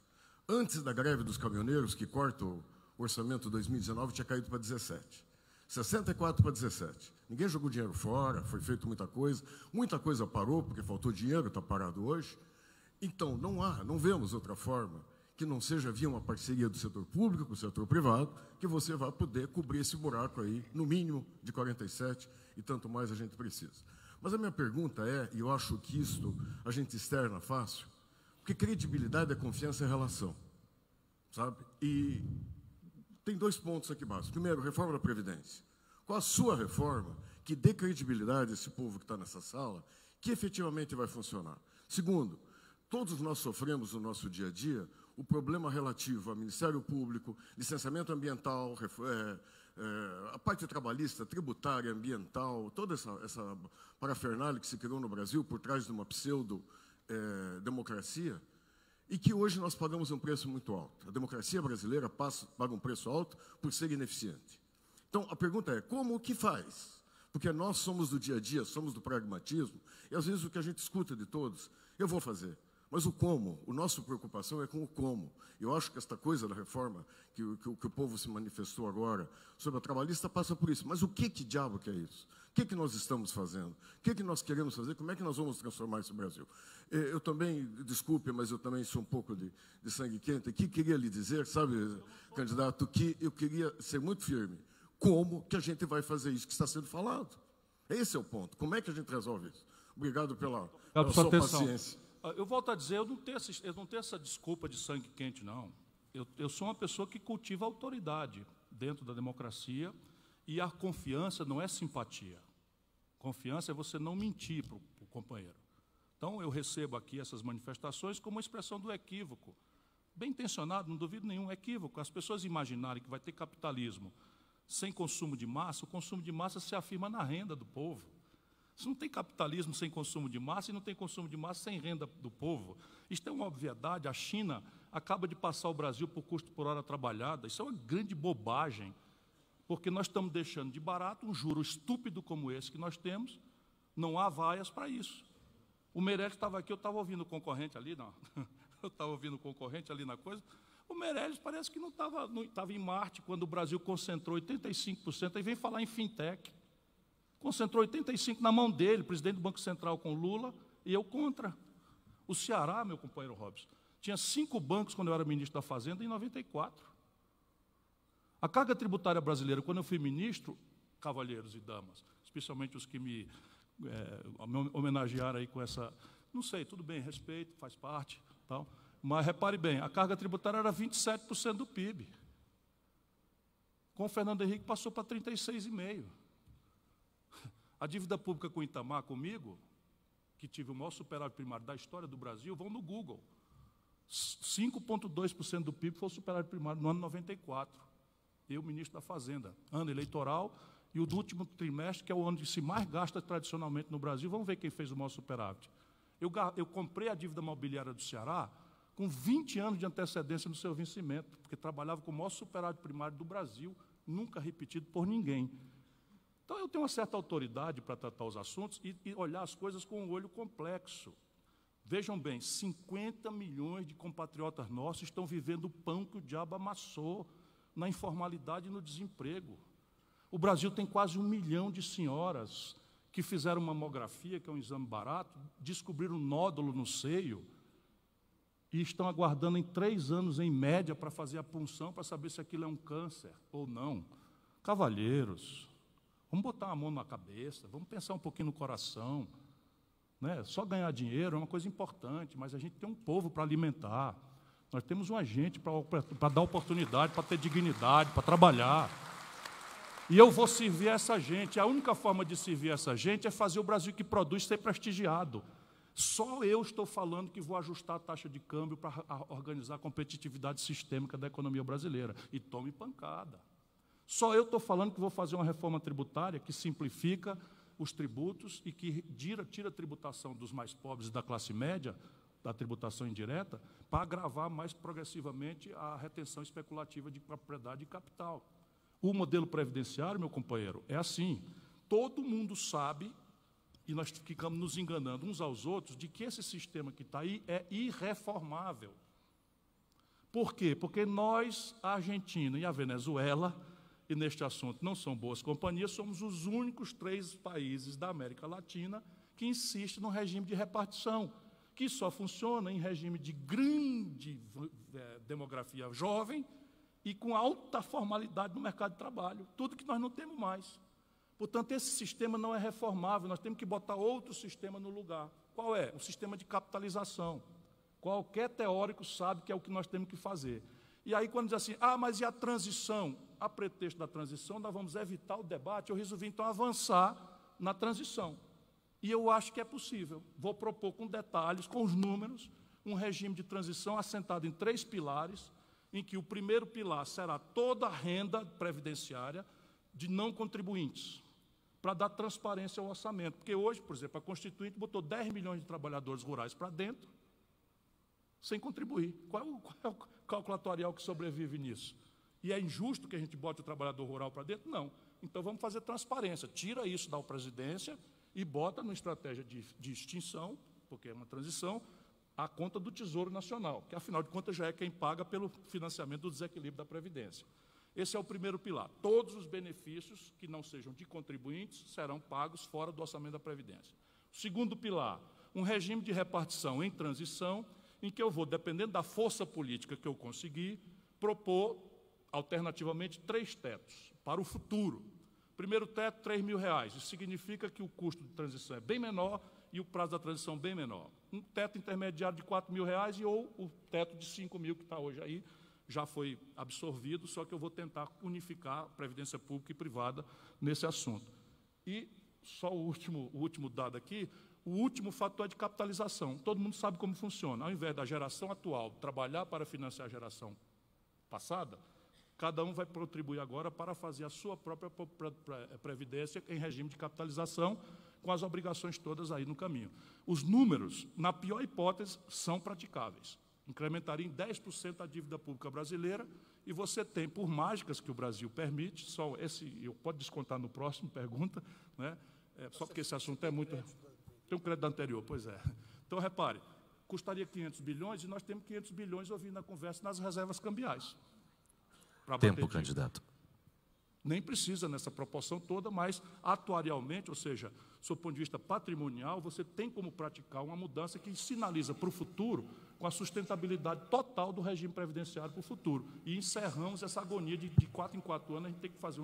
Antes da greve dos caminhoneiros, que corta o orçamento 2019, tinha caído para 17. 64 para 17. Ninguém jogou dinheiro fora, foi feito muita coisa parou, porque faltou dinheiro, está parado hoje. Então, não vemos outra forma que não seja via uma parceria do setor público com o setor privado, que você vai poder cobrir esse buraco aí, no mínimo de 47, e tanto mais a gente precisa. Mas a minha pergunta é, e eu acho que isto a gente externa fácil, porque credibilidade é confiança e relação, sabe? E tem 2 pontos aqui básicos. Primeiro, reforma da Previdência. Qual a sua reforma que dê credibilidade a esse povo que está nessa sala, que efetivamente vai funcionar? Segundo, todos nós sofremos no nosso dia a dia o problema relativo ao Ministério Público, licenciamento ambiental, a parte trabalhista, tributária, ambiental, toda essa parafernália que se criou no Brasil por trás de uma pseudo-democracia, e que hoje nós pagamos um preço muito alto. A democracia brasileira paga um preço alto por ser ineficiente. Então, a pergunta é, como o que faz? Porque nós somos do dia a dia, somos do pragmatismo, e às vezes o que a gente escuta de todos, eu vou fazer. Mas o como, a nossa preocupação é com o como. Eu acho que esta coisa da reforma, que o povo se manifestou agora, sobre a trabalhista, passa por isso. Mas o que diabo que é isso? O que nós estamos fazendo? O que nós queremos fazer? Como é que nós vamos transformar esse Brasil? Eu também, desculpe, mas eu também sou um pouco de sangue quente. Aqui queria lhe dizer, sabe, candidato, que eu queria ser muito firme. Como que a gente vai fazer isso que está sendo falado? Esse é o ponto. Como é que a gente resolve isso? Obrigado pela sua paciência. Eu volto a dizer, eu não tenho essa desculpa de sangue quente, não. Eu sou uma pessoa que cultiva autoridade dentro da democracia, e a confiança não é simpatia. Confiança é você não mentir para o companheiro. Então, eu recebo aqui essas manifestações como uma expressão do equívoco. Bem intencionado, não duvido nenhum, equívoco. As pessoas imaginarem que vai ter capitalismo sem consumo de massa, o consumo de massa se afirma na renda do povo. Se não tem capitalismo sem consumo de massa, e não tem consumo de massa sem renda do povo. Isto é uma obviedade. A China acaba de passar o Brasil por custo por hora trabalhada. Isso é uma grande bobagem, porque nós estamos deixando de barato um juro estúpido como esse que nós temos. Não há vaias para isso. O Meirelles estava aqui, eu estava ouvindo o concorrente ali, não. Eu estava ouvindo o concorrente ali na coisa. O Meirelles parece que não estava em Marte, quando o Brasil concentrou 85%, aí vem falar em fintech. Concentrou 85% na mão dele, presidente do Banco Central com Lula, e eu contra. O Ceará, meu companheiro Robson, tinha 5 bancos quando eu era ministro da Fazenda, em 94. A carga tributária brasileira, quando eu fui ministro, cavalheiros e damas, especialmente os que me homenagearam aí com essa... Não sei, tudo bem, respeito, faz parte, tal, mas repare bem, a carga tributária era 27% do PIB. Com o Fernando Henrique passou para 36,5%. A dívida pública com o Itamar, comigo, que tive o maior superávit primário da história do Brasil, vão no Google. 5,2% do PIB foi o superávit primário no ano 94. Eu, ministro da Fazenda, ano eleitoral, e o do último trimestre, que é o ano que se mais gasta tradicionalmente no Brasil, vamos ver quem fez o maior superávit. Eu comprei a dívida mobiliária do Ceará com 20 anos de antecedência no seu vencimento, porque trabalhava com o maior superávit primário do Brasil, nunca repetido por ninguém. Então, eu tenho uma certa autoridade para tratar os assuntos e olhar as coisas com um olho complexo. Vejam bem, 50 milhões de compatriotas nossos estão vivendo o pão que o diabo amassou, na informalidade e no desemprego. O Brasil tem quase 1 milhão de senhoras que fizeram uma mamografia, que é um exame barato, descobriram um nódulo no seio e estão aguardando em 3 anos, em média, para fazer a punção, para saber se aquilo é um câncer ou não. Cavalheiros, vamos botar a mão na cabeça, vamos pensar um pouquinho no coração. Né? Só ganhar dinheiro é uma coisa importante, mas a gente tem um povo para alimentar. Nós temos uma gente para dar oportunidade, para ter dignidade, para trabalhar. E eu vou servir essa gente. A única forma de servir essa gente é fazer o Brasil que produz ser prestigiado. Só eu estou falando que vou ajustar a taxa de câmbio para organizar a competitividade sistêmica da economia brasileira. E tome pancada. Só eu estou falando que vou fazer uma reforma tributária que simplifica os tributos e que tira a tributação dos mais pobres e da classe média, da tributação indireta, para agravar mais progressivamente a retenção especulativa de propriedade e capital. O modelo previdenciário, meu companheiro, é assim. Todo mundo sabe, e nós ficamos nos enganando uns aos outros, de que esse sistema que está aí é irreformável. Por quê? Porque nós, a Argentina e a Venezuela, e neste assunto não são boas companhias, somos os únicos 3 países da América Latina que insistem no regime de repartição, que só funciona em regime de grande demografia jovem e com alta formalidade no mercado de trabalho, tudo que nós não temos mais. Portanto, esse sistema não é reformável, nós temos que botar outro sistema no lugar. Qual é? O sistema de capitalização. Qualquer teórico sabe que é o que nós temos que fazer. E aí, quando diz assim, mas e a transição? A pretexto da transição, nós vamos evitar o debate, eu resolvi, então, avançar na transição. E eu acho que é possível. Vou propor com detalhes, com os números, um regime de transição assentado em 3 pilares, em que o primeiro pilar será toda a renda previdenciária de não contribuintes, para dar transparência ao orçamento. Porque hoje, por exemplo, a Constituinte botou 10 milhões de trabalhadores rurais para dentro, sem contribuir. Qual é o calculatorial que sobrevive nisso? E é injusto que a gente bote o trabalhador rural para dentro? Não. Então, vamos fazer transparência. Tira isso da presidência e bota numa estratégia de extinção, porque é uma transição, a conta do Tesouro Nacional, que, afinal de contas, já é quem paga pelo financiamento do desequilíbrio da Previdência. Esse é o primeiro pilar. Todos os benefícios que não sejam de contribuintes serão pagos fora do orçamento da Previdência. Segundo pilar, um regime de repartição em transição, em que eu vou, dependendo da força política que eu conseguir, propor, alternativamente, 3 tetos para o futuro. Primeiro teto, R$ 3.000. Isso significa que o custo de transição é bem menor e o prazo da transição bem menor. Um teto intermediário de R$ 4.000 ou o teto de R$ 5.000 que está hoje aí, já foi absorvido, só que eu vou tentar unificar a previdência pública e privada nesse assunto. E só o último dado aqui, o último fator é de capitalização. Todo mundo sabe como funciona. Ao invés da geração atual trabalhar para financiar a geração passada, cada um vai contribuir agora para fazer a sua própria previdência em regime de capitalização, com as obrigações todas aí no caminho. Os números, na pior hipótese, são praticáveis. Incrementaria em 10% a dívida pública brasileira e você tem, por mágicas que o Brasil permite, só esse, eu posso descontar no próximo, pergunta, né? Só porque esse assunto é muito... Tem um crédito anterior, pois é. Então, repare, custaria 500 bilhões e nós temos 500 bilhões ouvindo a conversa nas reservas cambiais. Tempo, candidato. Nem precisa nessa proporção toda, mas atuarialmente, ou seja, do ponto de vista patrimonial, você tem como praticar uma mudança que sinaliza para o futuro com a sustentabilidade total do regime previdenciário para o futuro. E encerramos essa agonia de 4 em 4 anos, a gente tem que fazer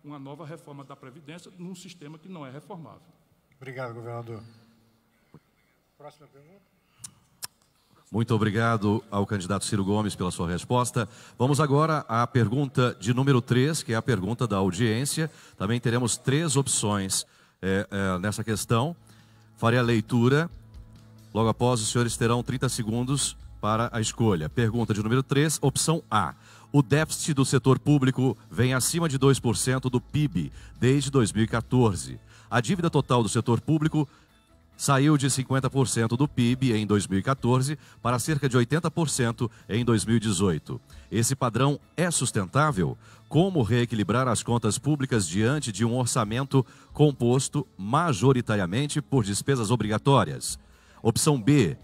uma nova reforma da Previdência num sistema que não é reformável. Obrigado, governador. Próxima pergunta. Muito obrigado ao candidato Ciro Gomes pela sua resposta. Vamos agora à pergunta de número 3, que é a pergunta da audiência. Também teremos 3 opções nessa questão. Farei a leitura. Logo após, os senhores terão 30 segundos para a escolha. Pergunta de número 3, opção A. O déficit do setor público vem acima de 2% do PIB desde 2014. A dívida total do setor público saiu de 50% do PIB em 2014 para cerca de 80% em 2018. Esse padrão é sustentável? Como reequilibrar as contas públicas diante de um orçamento composto majoritariamente por despesas obrigatórias? Opção B.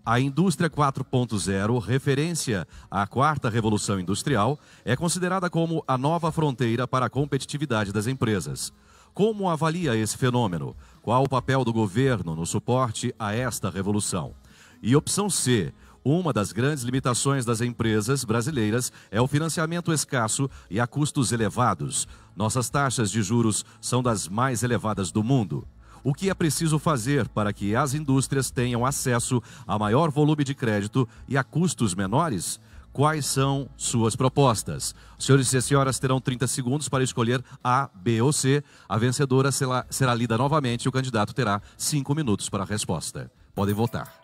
A indústria 4.0, referência à 4ª Revolução Industrial, é considerada como a nova fronteira para a competitividade das empresas. Como avalia esse fenômeno? Qual o papel do governo no suporte a esta revolução? E opção C. Uma das grandes limitações das empresas brasileiras é o financiamento escasso e a custos elevados. Nossas taxas de juros são das mais elevadas do mundo. O que é preciso fazer para que as indústrias tenham acesso a maior volume de crédito e a custos menores? Quais são suas propostas? Senhores e senhoras terão 30 segundos para escolher A, B ou C. A vencedora será lida novamente e o candidato terá 5 minutos para a resposta. Podem votar.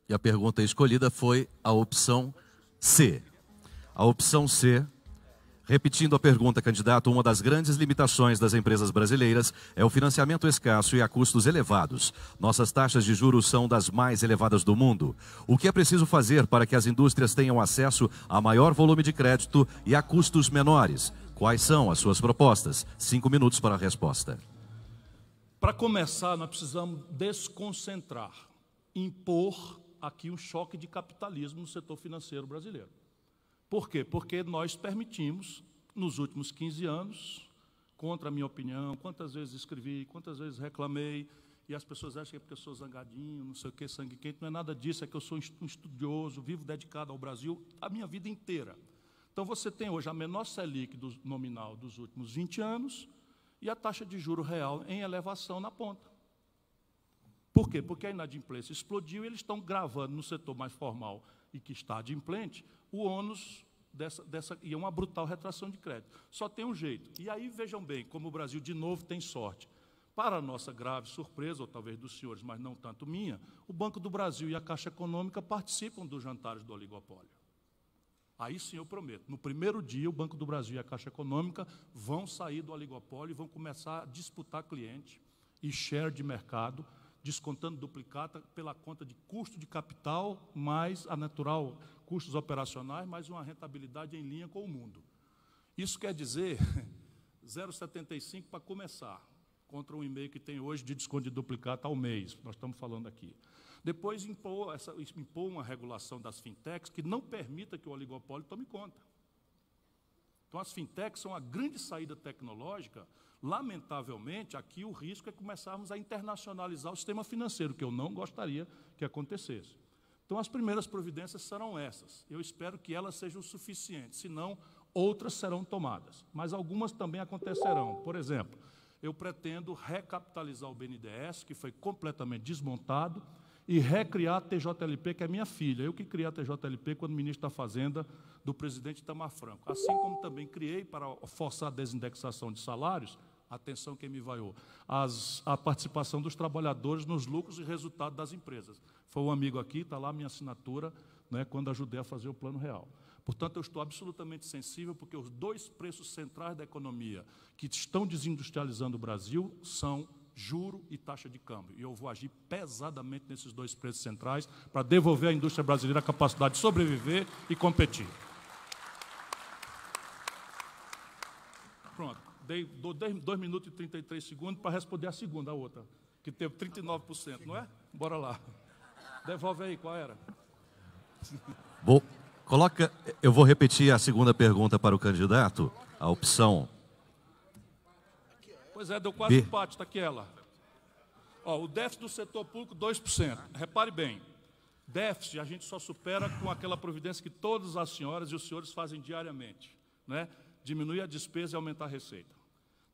E a pergunta escolhida foi a opção C. A opção C, repetindo a pergunta, candidato, uma das grandes limitações das empresas brasileiras é o financiamento escasso e a custos elevados. Nossas taxas de juros são das mais elevadas do mundo. O que é preciso fazer para que as indústrias tenham acesso a maior volume de crédito e a custos menores? Quais são as suas propostas? 5 minutos para a resposta. Para começar, nós precisamos desconcentrar, impor aqui um choque de capitalismo no setor financeiro brasileiro. Por quê? Porque nós permitimos, nos últimos 15 anos, contra a minha opinião, quantas vezes escrevi, quantas vezes reclamei, E as pessoas acham que é porque eu sou zangadinho, não sei o que, sangue quente. Não é nada disso, é que eu sou um estudioso, vivo dedicado ao Brasil a minha vida inteira. Então, você tem hoje a menor Selic nominal dos últimos 20 anos e a taxa de juro real em elevação na ponta. Por quê? Porque a inadimplência explodiu e eles estão gravando no setor mais formal e que está adimplente o ônus e uma brutal retração de crédito. Só tem um jeito. E aí, vejam bem, como o Brasil, de novo, tem sorte. Para a nossa grave surpresa, ou talvez dos senhores, mas não tanto minha, o Banco do Brasil e a Caixa Econômica participam dos jantares do oligopólio. Aí sim eu prometo, no primeiro dia o Banco do Brasil e a Caixa Econômica vão sair do oligopólio e vão começar a disputar cliente e share de mercado, descontando duplicata pela conta de custo de capital, mais a natural custos operacionais, mais uma rentabilidade em linha com o mundo. Isso quer dizer 0,75 para começar, contra um e-mail que tem hoje de desconto de duplicata ao mês, nós estamos falando aqui. Depois impor uma regulação das fintechs que não permita que o oligopólio tome conta. Então, as fintechs são a grande saída tecnológica. Lamentavelmente, aqui o risco é começarmos a internacionalizar o sistema financeiro, que eu não gostaria que acontecesse. Então, as primeiras providências serão essas. Eu espero que elas sejam suficientes, senão outras serão tomadas. Mas algumas também acontecerão. Por exemplo, eu pretendo recapitalizar o BNDES, que foi completamente desmontado, e recriar a TJLP, que é minha filha. Eu que criei a TJLP quando ministro da Fazenda do presidente Itamar Franco. Assim como também criei, para forçar a desindexação de salários, atenção quem me vaiou, a participação dos trabalhadores nos lucros e resultados das empresas. Foi um amigo aqui, está lá a minha assinatura, né, quando ajudei a fazer o Plano Real. Portanto, eu estou absolutamente sensível, porque os dois preços centrais da economia que estão desindustrializando o Brasil são juro e taxa de câmbio. E eu vou agir pesadamente nesses dois preços centrais para devolver à indústria brasileira a capacidade de sobreviver e competir. Pronto. Dei 2 minutos e 33 segundos para responder a segunda, a outra, que teve 39%, não é? Bora lá. Devolve aí, qual era? Eu vou repetir a segunda pergunta para o candidato, a opção. Pois é, deu quase empate, está aqui ela. Ó, o déficit do setor público, 2%. Repare bem, déficit a gente só supera com aquela providência que todas as senhoras e os senhores fazem diariamente, né? Diminuir a despesa e aumentar a receita.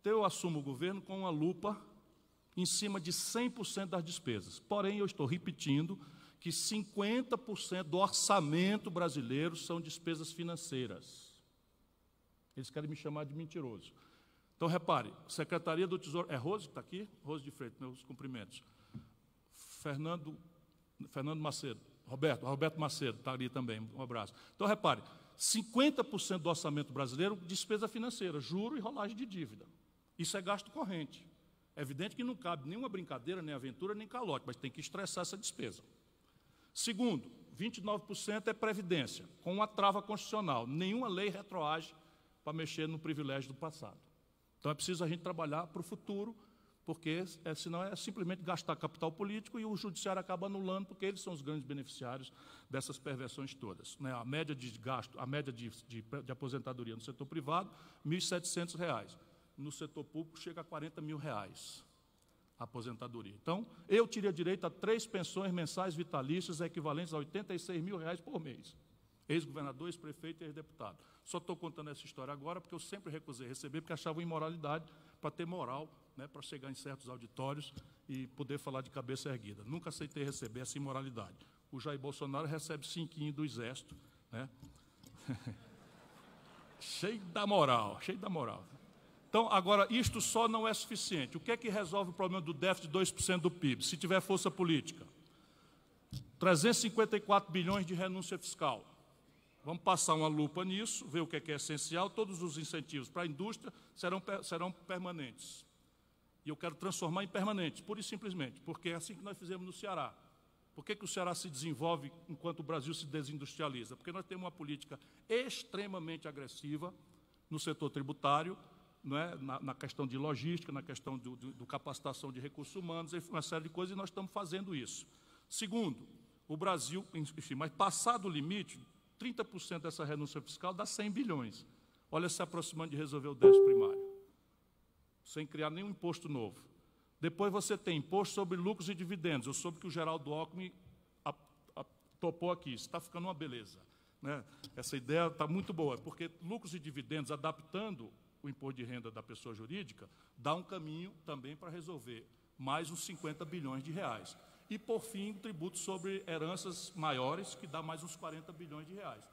Então, eu assumo o governo com uma lupa em cima de 100% das despesas. Porém, eu estou repetindo que 50% do orçamento brasileiro são despesas financeiras. Eles querem me chamar de mentiroso. Então, repare, Secretaria do Tesouro... É Rose que está aqui? Rose de Freitas, meus cumprimentos. Fernando Macedo. Roberto Macedo está ali também, um abraço. Então, repare, 50% do orçamento brasileiro, despesa financeira, juro e rolagem de dívida. Isso é gasto corrente. É evidente que não cabe nenhuma brincadeira, nem aventura, nem calote, mas tem que estressar essa despesa. Segundo, 29% é previdência, com uma trava constitucional. Nenhuma lei retroage para mexer no privilégio do passado. Então, é preciso a gente trabalhar para o futuro, porque senão é simplesmente gastar capital político e o judiciário acaba anulando, porque eles são os grandes beneficiários dessas perversões todas, né? A média de gasto, a média de aposentadoria no setor privado, R$ 1.700. No setor público, chega a R$ 40 mil a aposentadoria. Então, eu teria direito a 3 pensões mensais vitalícias equivalentes a R$ 86 mil por mês. Ex-governador, ex-prefeito e ex-deputado. Só estou contando essa história agora porque eu sempre recusei receber, porque achava imoralidade para ter moral, né, para chegar em certos auditórios e poder falar de cabeça erguida. Nunca aceitei receber essa imoralidade. O Jair Bolsonaro recebe 5 do Exército, né? Cheio da moral, cheio da moral. Então, agora, isto só não é suficiente. O que é que resolve o problema do déficit de 2% do PIB, se tiver força política? 354 bilhões de renúncia fiscal. Vamos passar uma lupa nisso, ver o que é essencial. Todos os incentivos para a indústria serão permanentes. E eu quero transformar em permanentes, pura e simplesmente, porque é assim que nós fizemos no Ceará. Por que o Ceará se desenvolve enquanto o Brasil se desindustrializa? Porque nós temos uma política extremamente agressiva no setor tributário, não é? na questão de logística, na questão do capacitação de recursos humanos, uma série de coisas, e nós estamos fazendo isso. Segundo, o Brasil, enfim, mas passado o limite, 30% dessa renúncia fiscal dá 100 bilhões. Olha, se aproximando de resolver o déficit primário, sem criar nenhum imposto novo. Depois você tem imposto sobre lucros e dividendos. Eu soube que o Geraldo Alckmin topou aqui. Isso está ficando uma beleza, né? Essa ideia está muito boa, porque lucros e dividendos, adaptando o imposto de renda da pessoa jurídica, dá um caminho também para resolver mais uns 50 bilhões de reais. E, por fim, tributo sobre heranças maiores, que dá mais uns 40 bilhões de reais.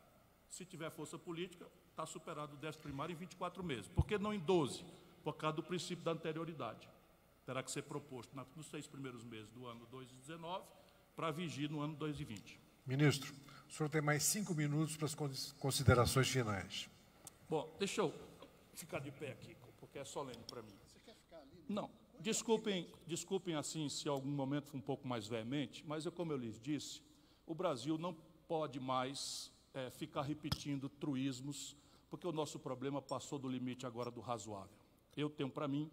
Se tiver força política, está superado o déficit primário em 24 meses. Por que não em 12? Por causa do princípio da anterioridade. Terá que ser proposto nos 6 primeiros meses do ano 2019 para vigir no ano 2020. Ministro, o senhor tem mais 5 minutos para as considerações finais. Bom, deixa eu ficar de pé aqui, porque é solene para mim. Você quer ficar ali? Não. Desculpem assim se algum momento for um pouco mais veemente, mas como eu lhes disse, o Brasil não pode mais ficar repetindo truísmos, porque o nosso problema passou do limite agora do razoável. Eu tenho para mim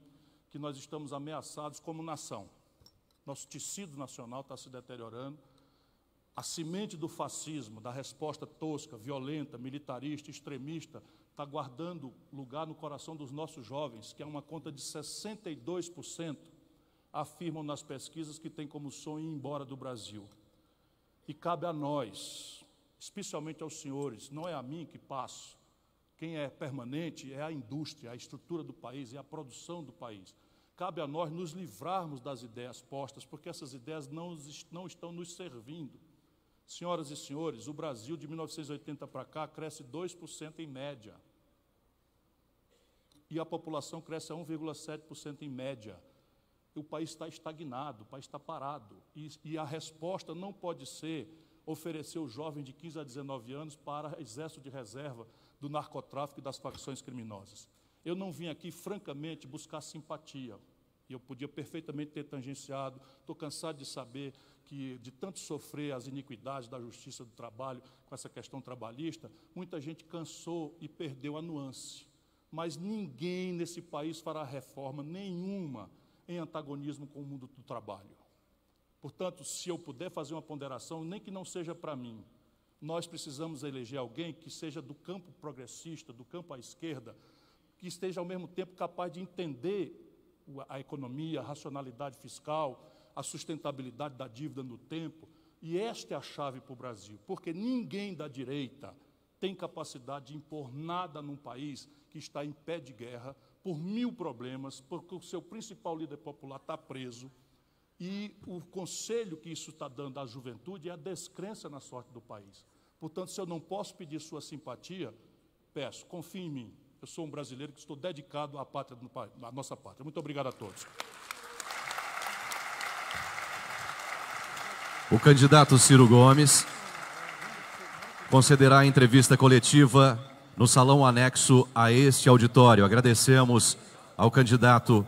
que nós estamos ameaçados como nação. Nosso tecido nacional está se deteriorando. A semente do fascismo, da resposta tosca, violenta, militarista, extremista, está guardando lugar no coração dos nossos jovens, que é uma conta de 62%, afirmam nas pesquisas que tem como sonho ir embora do Brasil. E cabe a nós, especialmente aos senhores, não é a mim que passo. Quem é permanente é a indústria, a estrutura do país, é a produção do país. Cabe a nós nos livrarmos das ideias postas, porque essas ideias não estão nos servindo. Senhoras e senhores, o Brasil de 1980 para cá cresce 2% em média. E a população cresce a 1,7% em média. O país está estagnado, o país está parado. E a resposta não pode ser oferecer o jovem de 15 a 19 anos para exército de reserva do narcotráfico e das facções criminosas. Eu não vim aqui, francamente, buscar simpatia. E eu podia perfeitamente ter tangenciado. Estou cansado de saber que, de tanto sofrer as iniquidades da justiça do trabalho com essa questão trabalhista, muita gente cansou e perdeu a nuance. Mas ninguém nesse país fará reforma nenhuma em antagonismo com o mundo do trabalho. Portanto, se eu puder fazer uma ponderação, nem que não seja para mim, nós precisamos eleger alguém que seja do campo progressista, do campo à esquerda, que esteja ao mesmo tempo capaz de entender a economia, a racionalidade fiscal, a sustentabilidade da dívida no tempo. E esta é a chave para o Brasil, porque ninguém da direita tem capacidade de impor nada num país que está em pé de guerra, por 1000 problemas, porque o seu principal líder popular está preso, e o conselho que isso está dando à juventude é a descrença na sorte do país. Portanto, se eu não posso pedir sua simpatia, peço, confie em mim. Eu sou um brasileiro que estou dedicado à pátria, à nossa pátria. Muito obrigado a todos. O candidato Ciro Gomes concederá a entrevista coletiva no salão anexo a este auditório. Agradecemos ao candidato